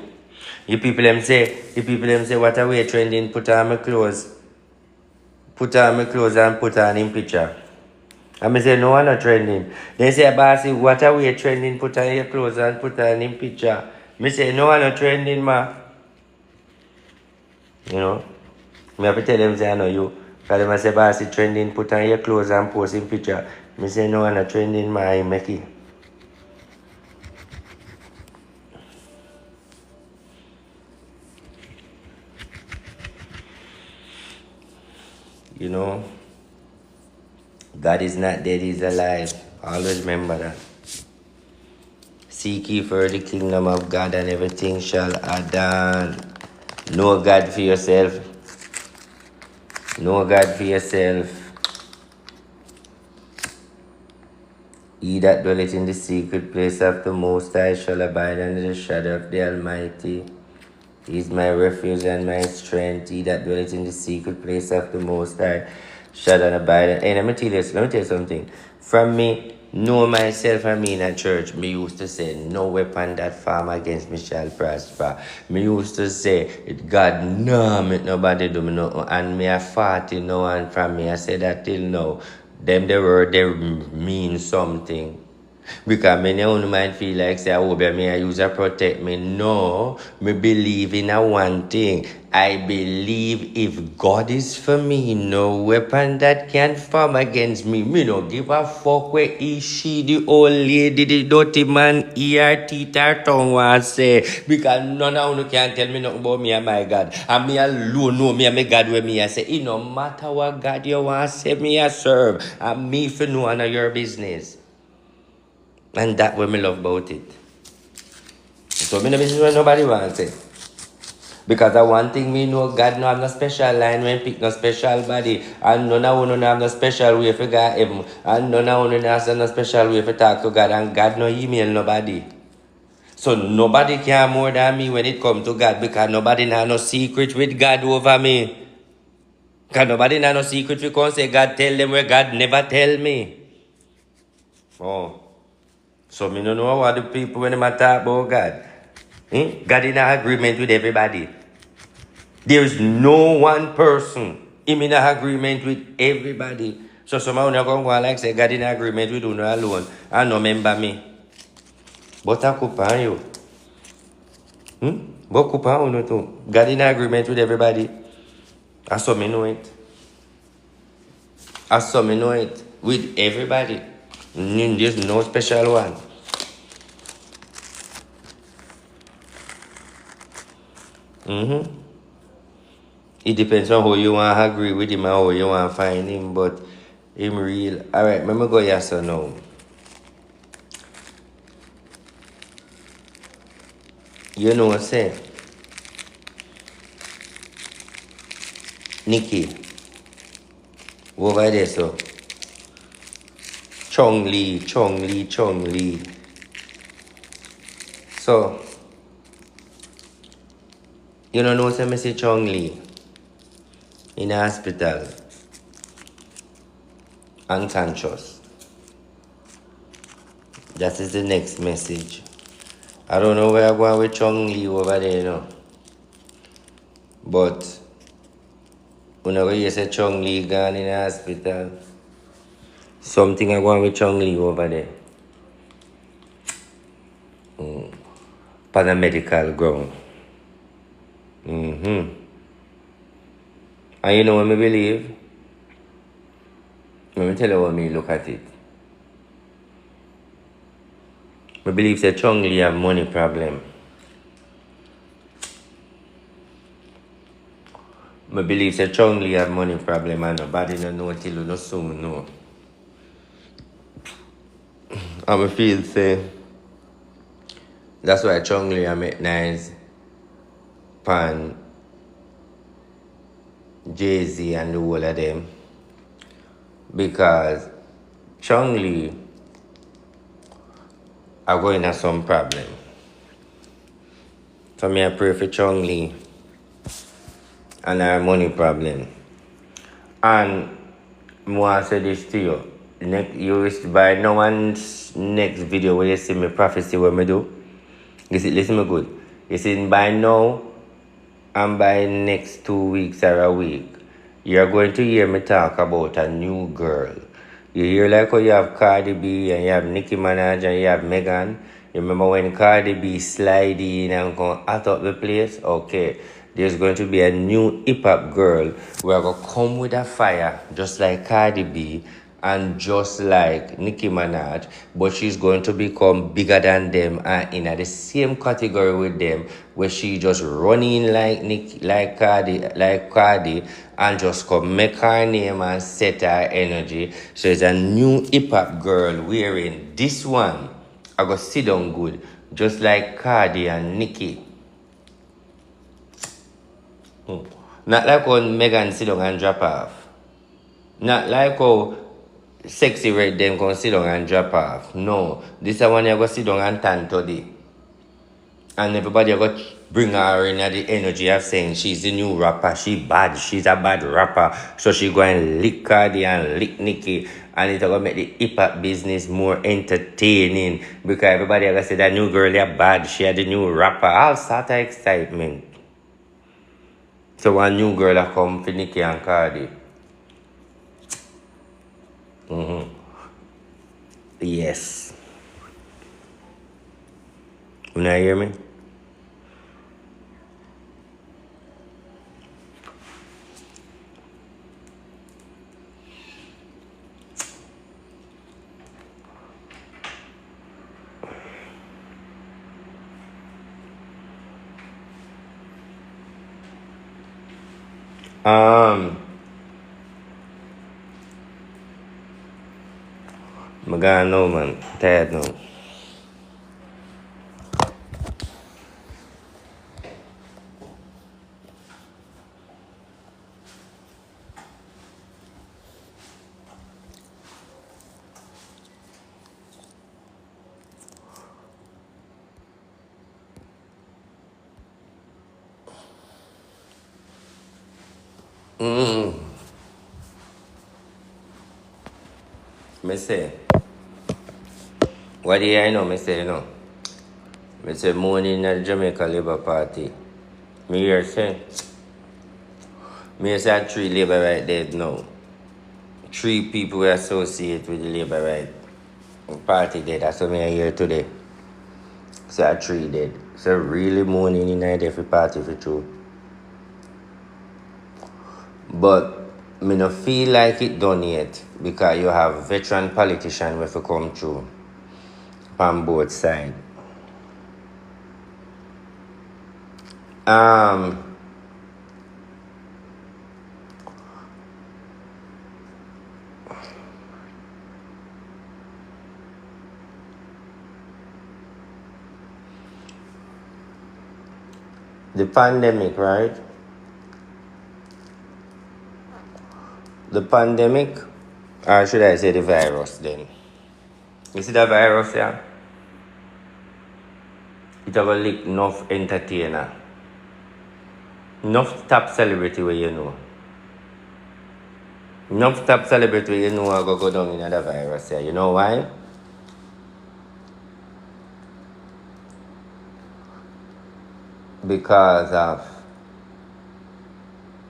The people them say, what are we trending? Put on my clothes. Put on my clothes and put on in picture. And I say, no, I'm not trending. They say, bossy, what are we trending? Put on your clothes and put on in picture. Me say, no, I'm not trending, ma. You know? Me have to tell them, say, I know you. Because they say, bossy, trending, put on your clothes and post in picture. Me say, no, I'm not trending, ma. I make it. You know? God is not dead, He's alive. Always remember that. Seek ye first the kingdom of God and everything shall add on. Know God for yourself. Know God for yourself. He that dwelleth in the secret place of the Most High shall abide under the shadow of the Almighty. He is my refuge and my strength. He that dwelleth in the secret place of the Most High shall abide. Hey, let me tell you something. From me, know myself and me in a church, me used to say, no weapon that form against me shall prosper. Me used to say, God no make nobody do me nothing. And me a 40 now and from me, I say that till now. Them the word, they mean something. Because many of you might feel like say, oh, me I use to protect me. No, me believe in a one thing. I believe if God is for me, no weapon that can form against me. Me no give a fuck where he, she, the old lady, the dirty man, ear, teeth, her tongue want say. Because none of you can tell me nothing about me and my God. And me alone know me and my God where me I say. It no matter what God you want to say, me I serve. And me for no one of your business. And that what me love about it. So me no business what nobody wants it. Because that one thing me know, God no have no special line when pick no special body. And none of you no have no special way for God heaven. And none of you no have no special way for talk to God. And God no email nobody. So nobody care more than me when it come to God. Because nobody have no secret with God over me. Because nobody have no secret we can say God tell them where God never tell me. Oh. So me don't know what the people when they talk about God. God in agreement with everybody. There is no one person in agreement with everybody. So somehow you're going to go like say God in agreement with you alone and no member me. But I could pay you. But could pay you too. God in agreement with everybody. I saw me know it. I saw me know it with everybody. There's no special one. It depends on how you want to agree with him and how you want to find him, but him real. Alright, let me go yes or no. You know what I'm saying? Nikki, over there so. Chong Lee. So, you don't know what I say Chong Lee in the hospital, unconscious. That is the next message. I don't know where I'm going with Chong Lee over there, you know. But, whenever you say Chong Lee gone in the hospital, something I going with Chong Lee over there. Paramedical ground. And you know what I believe? Let me tell you what me look at it. I believe that Chong Lee have money problem. I believe that Chong Lee have money problem and nobody don't know till you no soon know. I feel say that's why Chong Lee I make nice pan Jay-Z and the whole of them. Because Chong Lee are going to have some problem. So I pray for Chong Lee and her money problem. And I want to say this to you. You will by no one's next video where you see me prophecy what me do. You see, listen me good. You see, by now and by next 2 weeks or a week, you're going to hear me talk about a new girl. You hear like how you have Cardi B and you have Nicki Minaj and you have Megan. You remember when Cardi B slide in and go out of the place? Okay. There's going to be a new hip hop girl who are going to come with a fire just like Cardi B and just like Nicki Minaj, but she's going to become bigger than them and in the same category with them, where she just running like Cardi, and just come make her name and set her energy. So it's a new hip hop girl wearing this one. I go sit down good, just like Cardi and Nicki. Not like when Megan sit down and drop off. Not like how Sexy Red them go sit down and drop off. No. This is one you go sit down and tan today. And everybody go bring her in the energy of saying she's the new rapper. She bad. She's a bad rapper. So she go and lick Cardi and lick Nicki. And it's going to make the hip hop business more entertaining. Because everybody going to say that new girl is bad. She had the new rapper. All sort of excitement. So one new girl that come for Nicki and Cardi. Yes. You not hear me? I gotta know, man. Tired now. Me say, what do you know? Me say, you know. Me say, morning at Jamaica Labour Party. Me hear say, me say 3 Labour right dead now. 3 people we associate with the Labour right party dead. That's what me hear today. So 3 dead. So really morning in night every party for true. But me no feel like it done yet because you have veteran politicians who have come through on both sides. The pandemic, right? The pandemic, or should I say the virus then? You see the virus, yeah? It have a lick enough entertainer. Enough top celebrity where you know. Enough top celebrity where you know I go down in the virus, yeah. You know why? Because of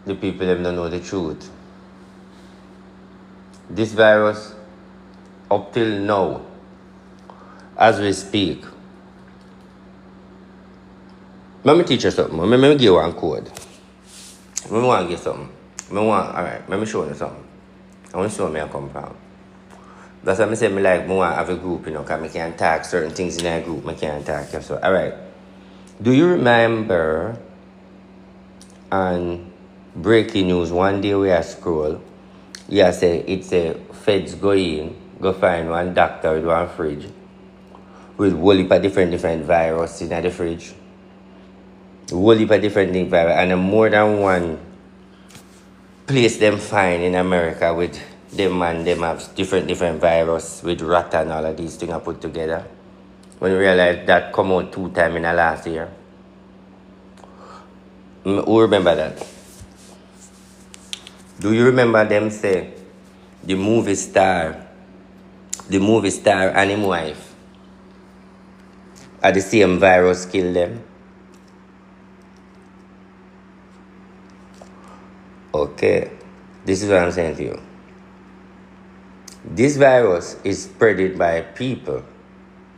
the people them don't know the truth. This virus, up till now, as we speak, let me teach you something. Let me give you one code. Let me want to give something. Alright, let me show you something. I want to show me a compound. That's why I say I want to have a group, because I can talk certain things in a group. I can't talk. So, alright. Do you remember on breaking news one day we are scroll? Yeah, say it's a feds go in, go find one doctor with one fridge with whole heap of different virus in the fridge. Whole heap of different virus and more than one place them find in America with them and them have different virus with rat and all of these things are put together. When you realize that come out 2 times in the last year. Who remember that? Do you remember them say the movie star, and him wife the same virus kill them? Okay, this is what I'm saying to you. This virus is spreaded by people,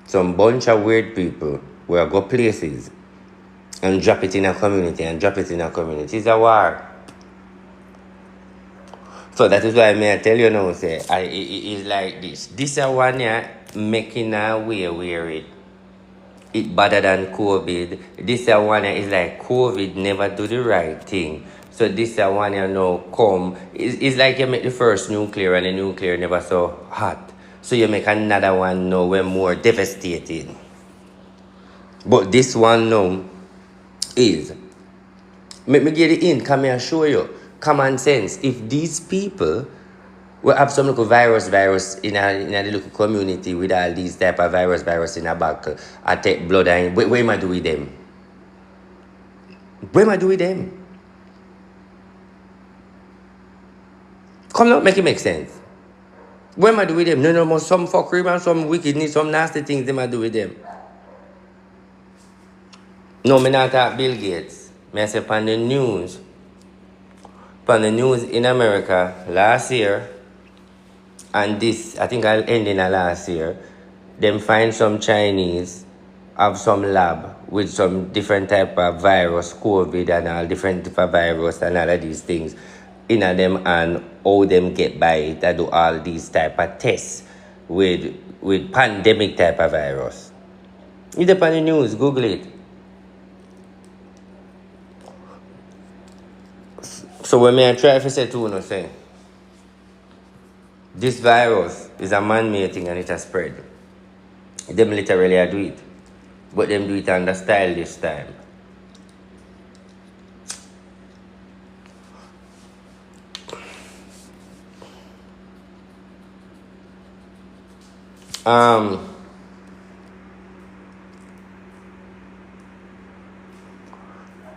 some bunch of weird people will go places and drop it in a community and drop it in a community. It's a war. So that is why I tell you now, say, it is like this. This is one year making a way where it better than COVID. This one year is like COVID never do the right thing. So this one year now come. It's like you make the first nuclear and the nuclear never so hot. So you make another one now when more devastating. But this one now is, let me get it in, come here show you. Common sense. If these people will have some little virus in a little community with all these type of virus in a bag, I take blood and what am I do with them? What am I do with them? Come on, make it make sense. What am I do with them? No more some fuckery and some wickedness, some nasty things them I do with them. No, me not talk Bill Gates. Me say on the news in America last year, and this, I think I'll end in last year, them find some Chinese have some lab with some different type of virus, COVID and all different type of virus and all of these things in them, and how them get by it and do all these type of tests with pandemic type of virus. It's up on the news, Google it. So when I try to say to you, say, this virus is a man-made thing and it has spread. Them literally do it. But them do it under style this time.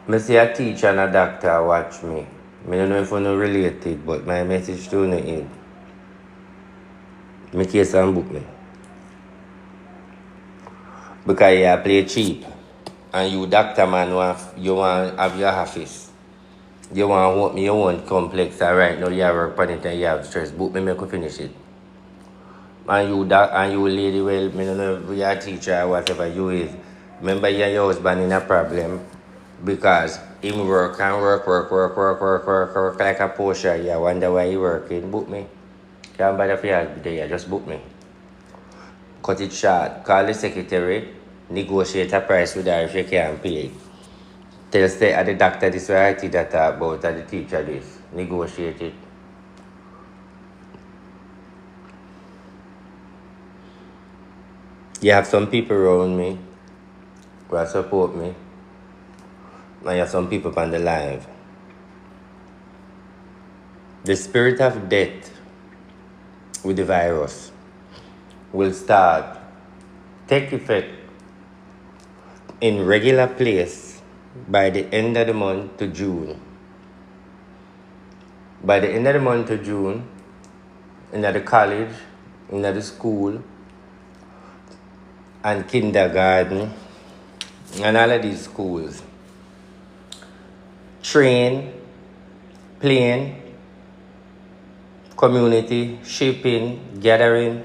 I see a teacher and a doctor watch me. I don't know if I'm related, but my message to you is, my case and book me. Because you play cheap. And you doctor man, you want to have your office. You want to open your own complex, and right now you have work on it and you have stress. Book me, make you finish it. And you lady, well, I don't know if you're a teacher or whatever you is. Remember you and your husband in a problem because him work like a Porsche. You wonder why he working. Book me. Can't bother for you there, just book me. Cut it short. Call the secretary, negotiate a price with her if you can't pay it. Tell say at the doctor this variety that about at the teacher this. Negotiate it. You have some people around me who will support me. And you have some people on the live. The spirit of death with the virus will start take effect in regular place by the end of the month to June. By the end of the month to June, in the college, in the school, and kindergarten, and all of these schools, train, plane, community, shipping, gathering.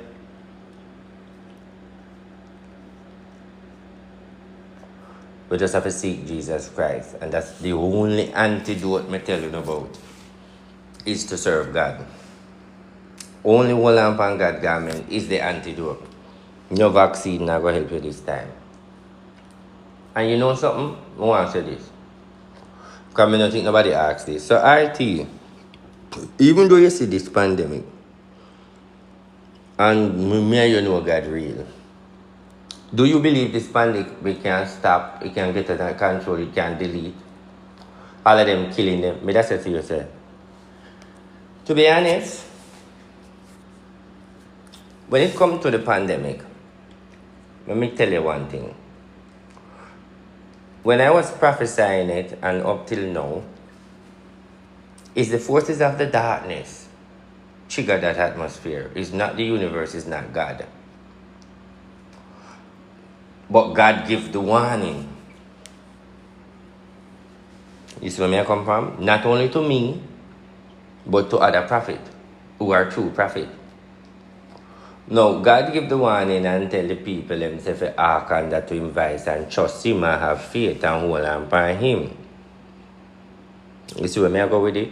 We just have to seek Jesus Christ. And that's the only antidote I tell you about, is to serve God. Only one lamp on God's garment is the antidote. No vaccine not going to help you this time. And you know something? I want to say this. Because I don't think nobody asks this. So RT, even though you see this pandemic, and me and you know God real, do you believe this pandemic can stop, it can get under control, it can delete? All of them killing them. Me that's it to you, sir. To be honest, when it comes to the pandemic, let me tell you one thing. When I was prophesying it, and up till now, It's the forces of the darkness trigger that atmosphere. It's not the universe, it's not God. But God gives the warning. You see where I come from? Not only to me, but to other prophets who are true prophets. Now, God give the warning and tell the people themselves to act on that to invite and trust Him and have faith and hold on by Him. You see where I go with it?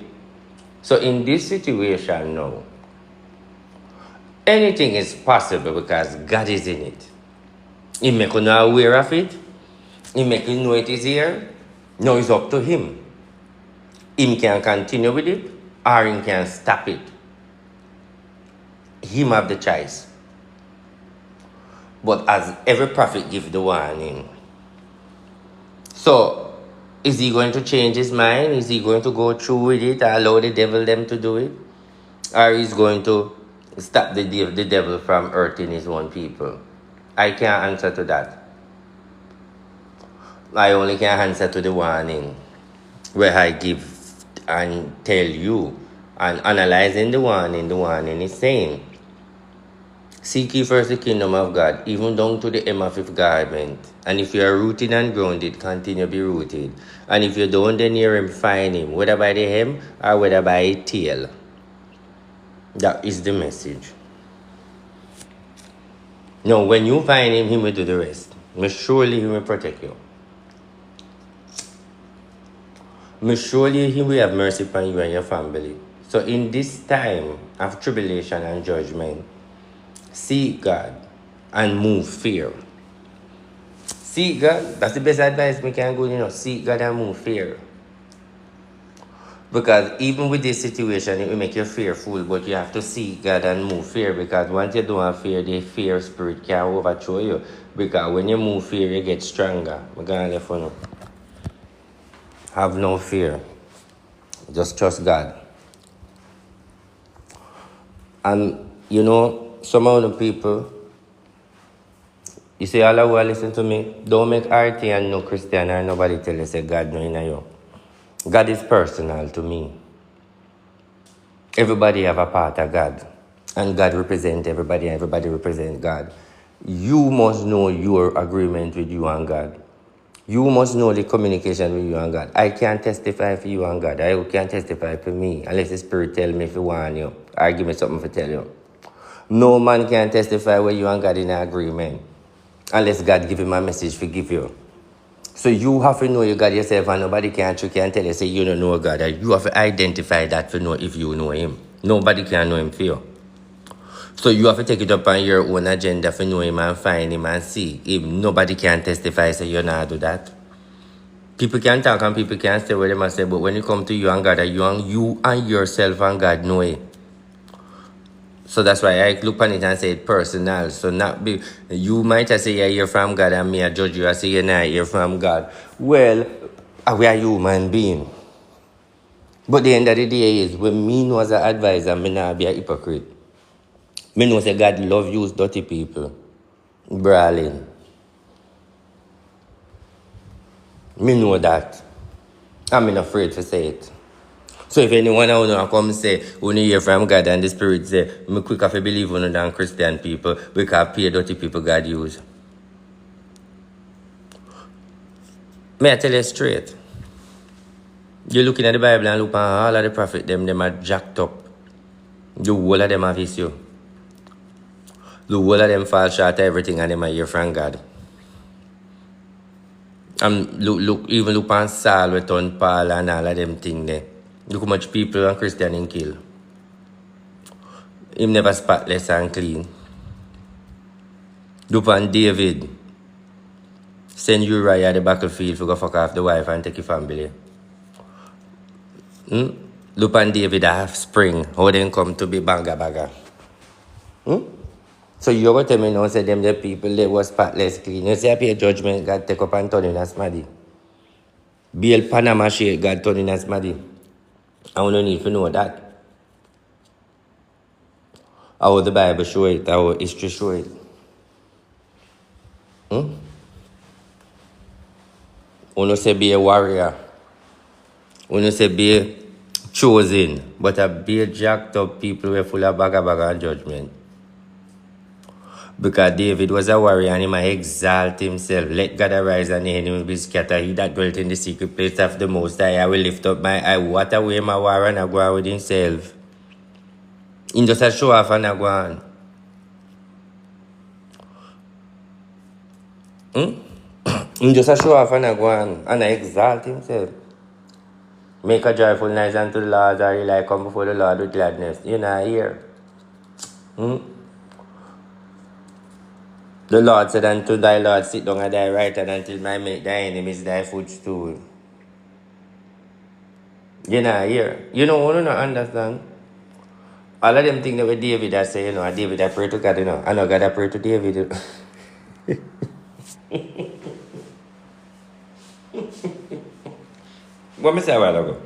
So in this situation now, anything is possible because God is in it. He make you know aware of it. He make you know it is here. Now it's up to Him. Him can continue with it or Him can stop it. Him have the choice. But as every prophet give the warning. So, is he going to change his mind? Is he going to go through with it and allow the devil them to do it? Or is going to stop the devil from hurting his own people? I can't answer to that. I only can answer to the warning where I give and tell you. And analyzing the warning is saying, seek ye first the kingdom of God, even down to the hem of his garment. And if you are rooted and grounded, continue to be rooted. And if you don't, then near him, find him, whether by the hem or whether by a tail. That is the message. Now, when you find him, he will do the rest. Most surely he will protect you. Most surely he will have mercy upon you and your family. So in this time of tribulation and judgment, seek God and move fear. Seek God. That's the best advice we can go, seek God and move fear. Because even with this situation, it will make you fearful, but you have to seek God and move fear. Because once you don't have fear, the fear spirit can overthrow you. Because when you move fear, you get stronger. I'm going to let you know. Have no fear. Just trust God. And, some of the people, you see, all who listen to me, don't make RT and no Christian or nobody tell you say God no in you. God is personal to me. Everybody have a part of God. And God represents everybody and everybody represents God. You must know your agreement with you and God. You must know the communication with you and God. I can't testify for you and God. I can't testify for me unless the Spirit tell me if you want you or give me something to tell you. No man can testify with you and God in agreement unless God give him a message to give you. So you have to know you God yourself and nobody can trick you and tell you say you don't know God. You have to identify that to know if you know him. Nobody can know him for you. So you have to take it up on your own agenda for know him and find him and see him. Nobody can testify say you not do that. People can talk and people can say what they must say, but when it comes to you and God, you and yourself and God know it. So that's why I look on it and say it personal. So not be, you might say you hear from God and me I judge you. I say you not hear from God. Well, we are human being. But the end of the day is when me know as an advisor, me not be a hypocrite. Me know say God love use dirty people. Brawling. Me know that. I'm not afraid to say it. So if anyone out there come say, when you hear from God and the Spirit say, me quicker to believe on than Christian people because pay dirty people God use. May I tell you straight? You're looking at the Bible and look at all of the prophets, them are jacked up. The whole of them have issue. The whole of them fall short of everything and them are hear from God. And look on Saul with on Paul and all of them things there. Look how much people and Christian in kill. Him never spotless and clean. Look on David. Send Uriah at the battlefield to go fuck off the wife and take your family. Look on David half spring. How they come to be banga. So you go tell me now say them the people they was spotless clean. You say I pay judgment God take up and turn in as maddy. Bail Panama shake God turn in as maddy. I don't need to know that. How the Bible show it, how history show it. Uno say be a warrior. Uno say be chosen, but a be jacked up people were full of baga and judgment. Because David was a warrior and he might exalt himself. Let God arise and the enemy be scattered. He that dwelt in the secret place of the Most High, I will lift up my eye. What away my warrior and I go on with himself. In just a show off and I go on. In just a show off and I go on. And I exalt himself. Make a joyful noise unto the Lord, or he like come before the Lord with gladness. You know, here. The Lord said unto thy Lord, sit down at thy right hand until I make thy enemies thy footstool. You know, here. You know, you don't understand. All of them think that with David, I say, David, I pray to God, I know God, I pray to David. What me say a while ago?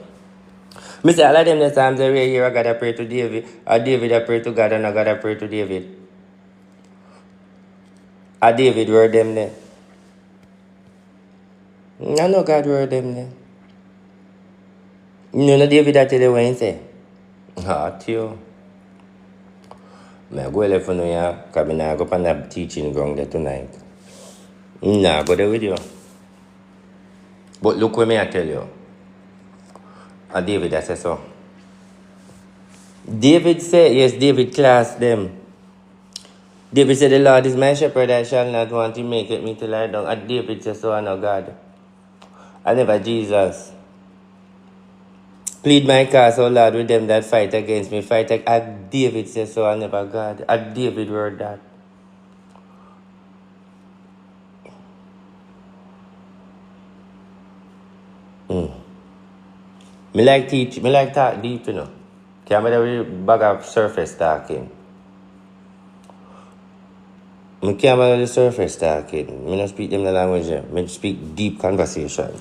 Me say all of them the times every year I gotta pray to David. Or David I pray to God and I gotta pray to David. Or David word them there. I know God word them there. You know David I tell you what he say? Tio. I go left for you, because I go up on that teaching ground there tonight. Nah, go there with you. But look what me I tell you. And David I say so. David said, yes, David classed them. David said, the Lord is my shepherd, I shall not want to make it me to lie down. And David said, so I know God. I never Jesus. Plead my cause, O Lord, with them that fight against me. Fight against David said, so I never God. And David word that. Me like teach, me like talk deep, Can't be the bag of surface talking. I can't be the surface talking. I don't speak them the language. I speak deep conversation.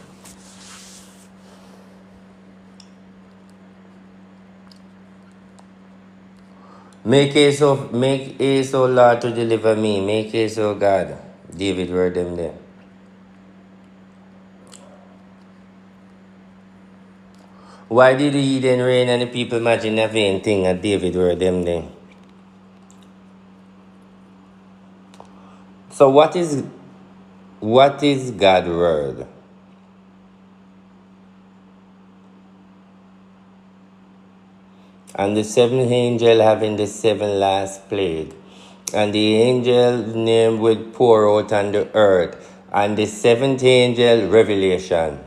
Make haste, O Lord, to deliver me. Make haste, O God. David word them there. Why did the heathen reign and the people imagine a vain thing? And David word them there. So what is God's word? And the seventh angel having the seven last plague. And the angel's name will pour out on the earth. And the seventh angel, Revelation.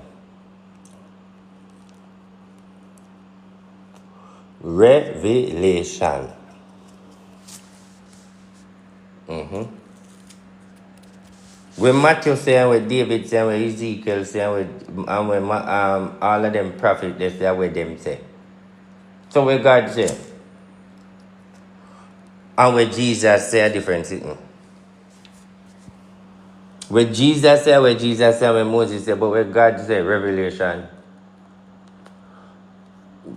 Revelation. When Matthew say and when David say and when Ezekiel say and when all of them prophets they say what them say. So when God say and when Jesus say a different thing. When Jesus say, when Moses say, but when God say, Revelation.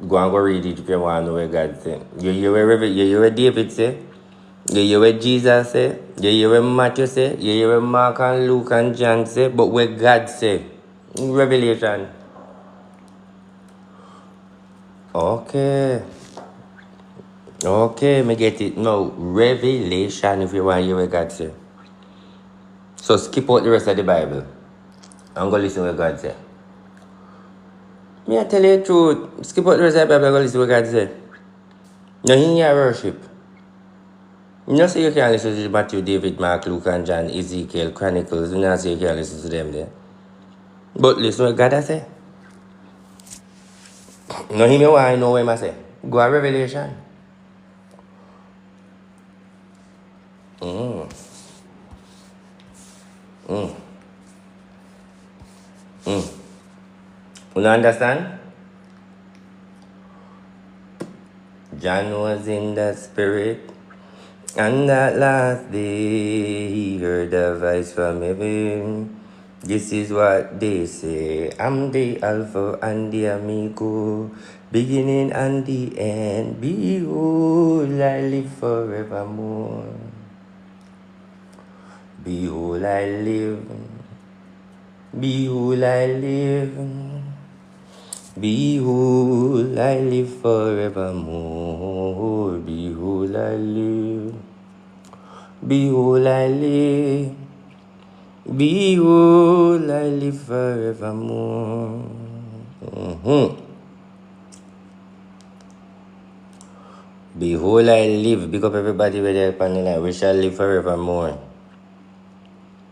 Go and go read it if you want to know what God say. You hear what David say? You hear what Jesus say? You hear what Matthew say? You hear what Mark and Luke and John say? But what God say? Revelation. Okay, me get it. No, Revelation if you want to hear what God say. So skip out the rest of the Bible and go listen what God say. Me I tell you the truth. Skip out the rest of the Bible and go listen what God say. No, in your worship. You know, say you can listen to Matthew, David, Mark, Luke, and John, Ezekiel, Chronicles. You know, say you can listen to them there. But listen what God say. No, he may want to know what I say. Go to Revelation. You understand? John was in the spirit. And that last day he heard a voice from heaven. This is what they say. I'm the Alpha and the Omega, beginning and the end. Behold, I live forevermore. Behold, I live. Behold, I live. Behold, I live forevermore. Behold, I live. Behold, I live. Behold, I live forevermore. Behold, I live. Big up everybody with their upon the line. We shall live forevermore.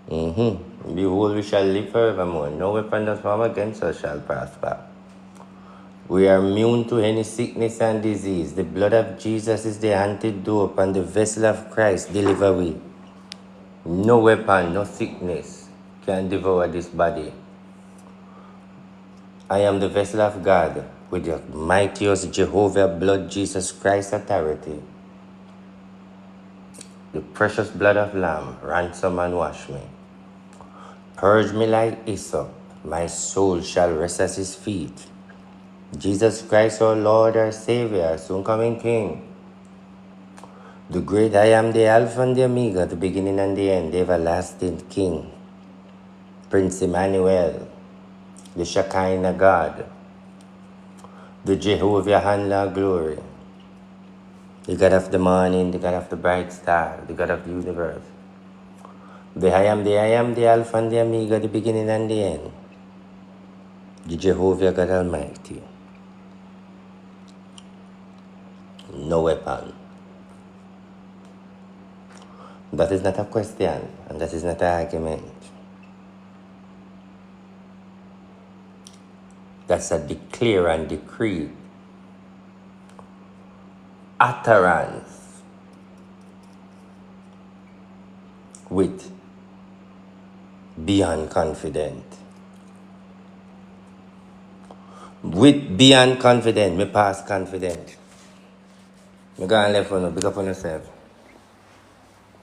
Behold, we shall live forevermore. No weapon that form against us shall prosper. We are immune to any sickness and disease. The blood of Jesus is the antidote, and the vessel of Christ deliver we. No weapon, no sickness can devour this body. I am the vessel of God with the mightiest Jehovah blood, Jesus Christ authority. The precious blood of Lamb, ransom and wash me. Purge me like hyssop, my soul shall rest at his feet. Jesus Christ, our Lord, our Savior, our soon coming King. The great I am, the Alpha and the Omega, the beginning and the end, the everlasting King. Prince Emmanuel, the Shekinah God, the Jehovah Handler of glory, the God of the morning, the God of the bright star, the God of the universe. The I am, the Alpha and the Omega, the beginning and the end, the Jehovah God Almighty. No weapon. That is not a question, and that is not an argument. That's a declare and decree. Utterance with beyond confident. With beyond confident, me pass confident. Me go and left on, big up on yourself.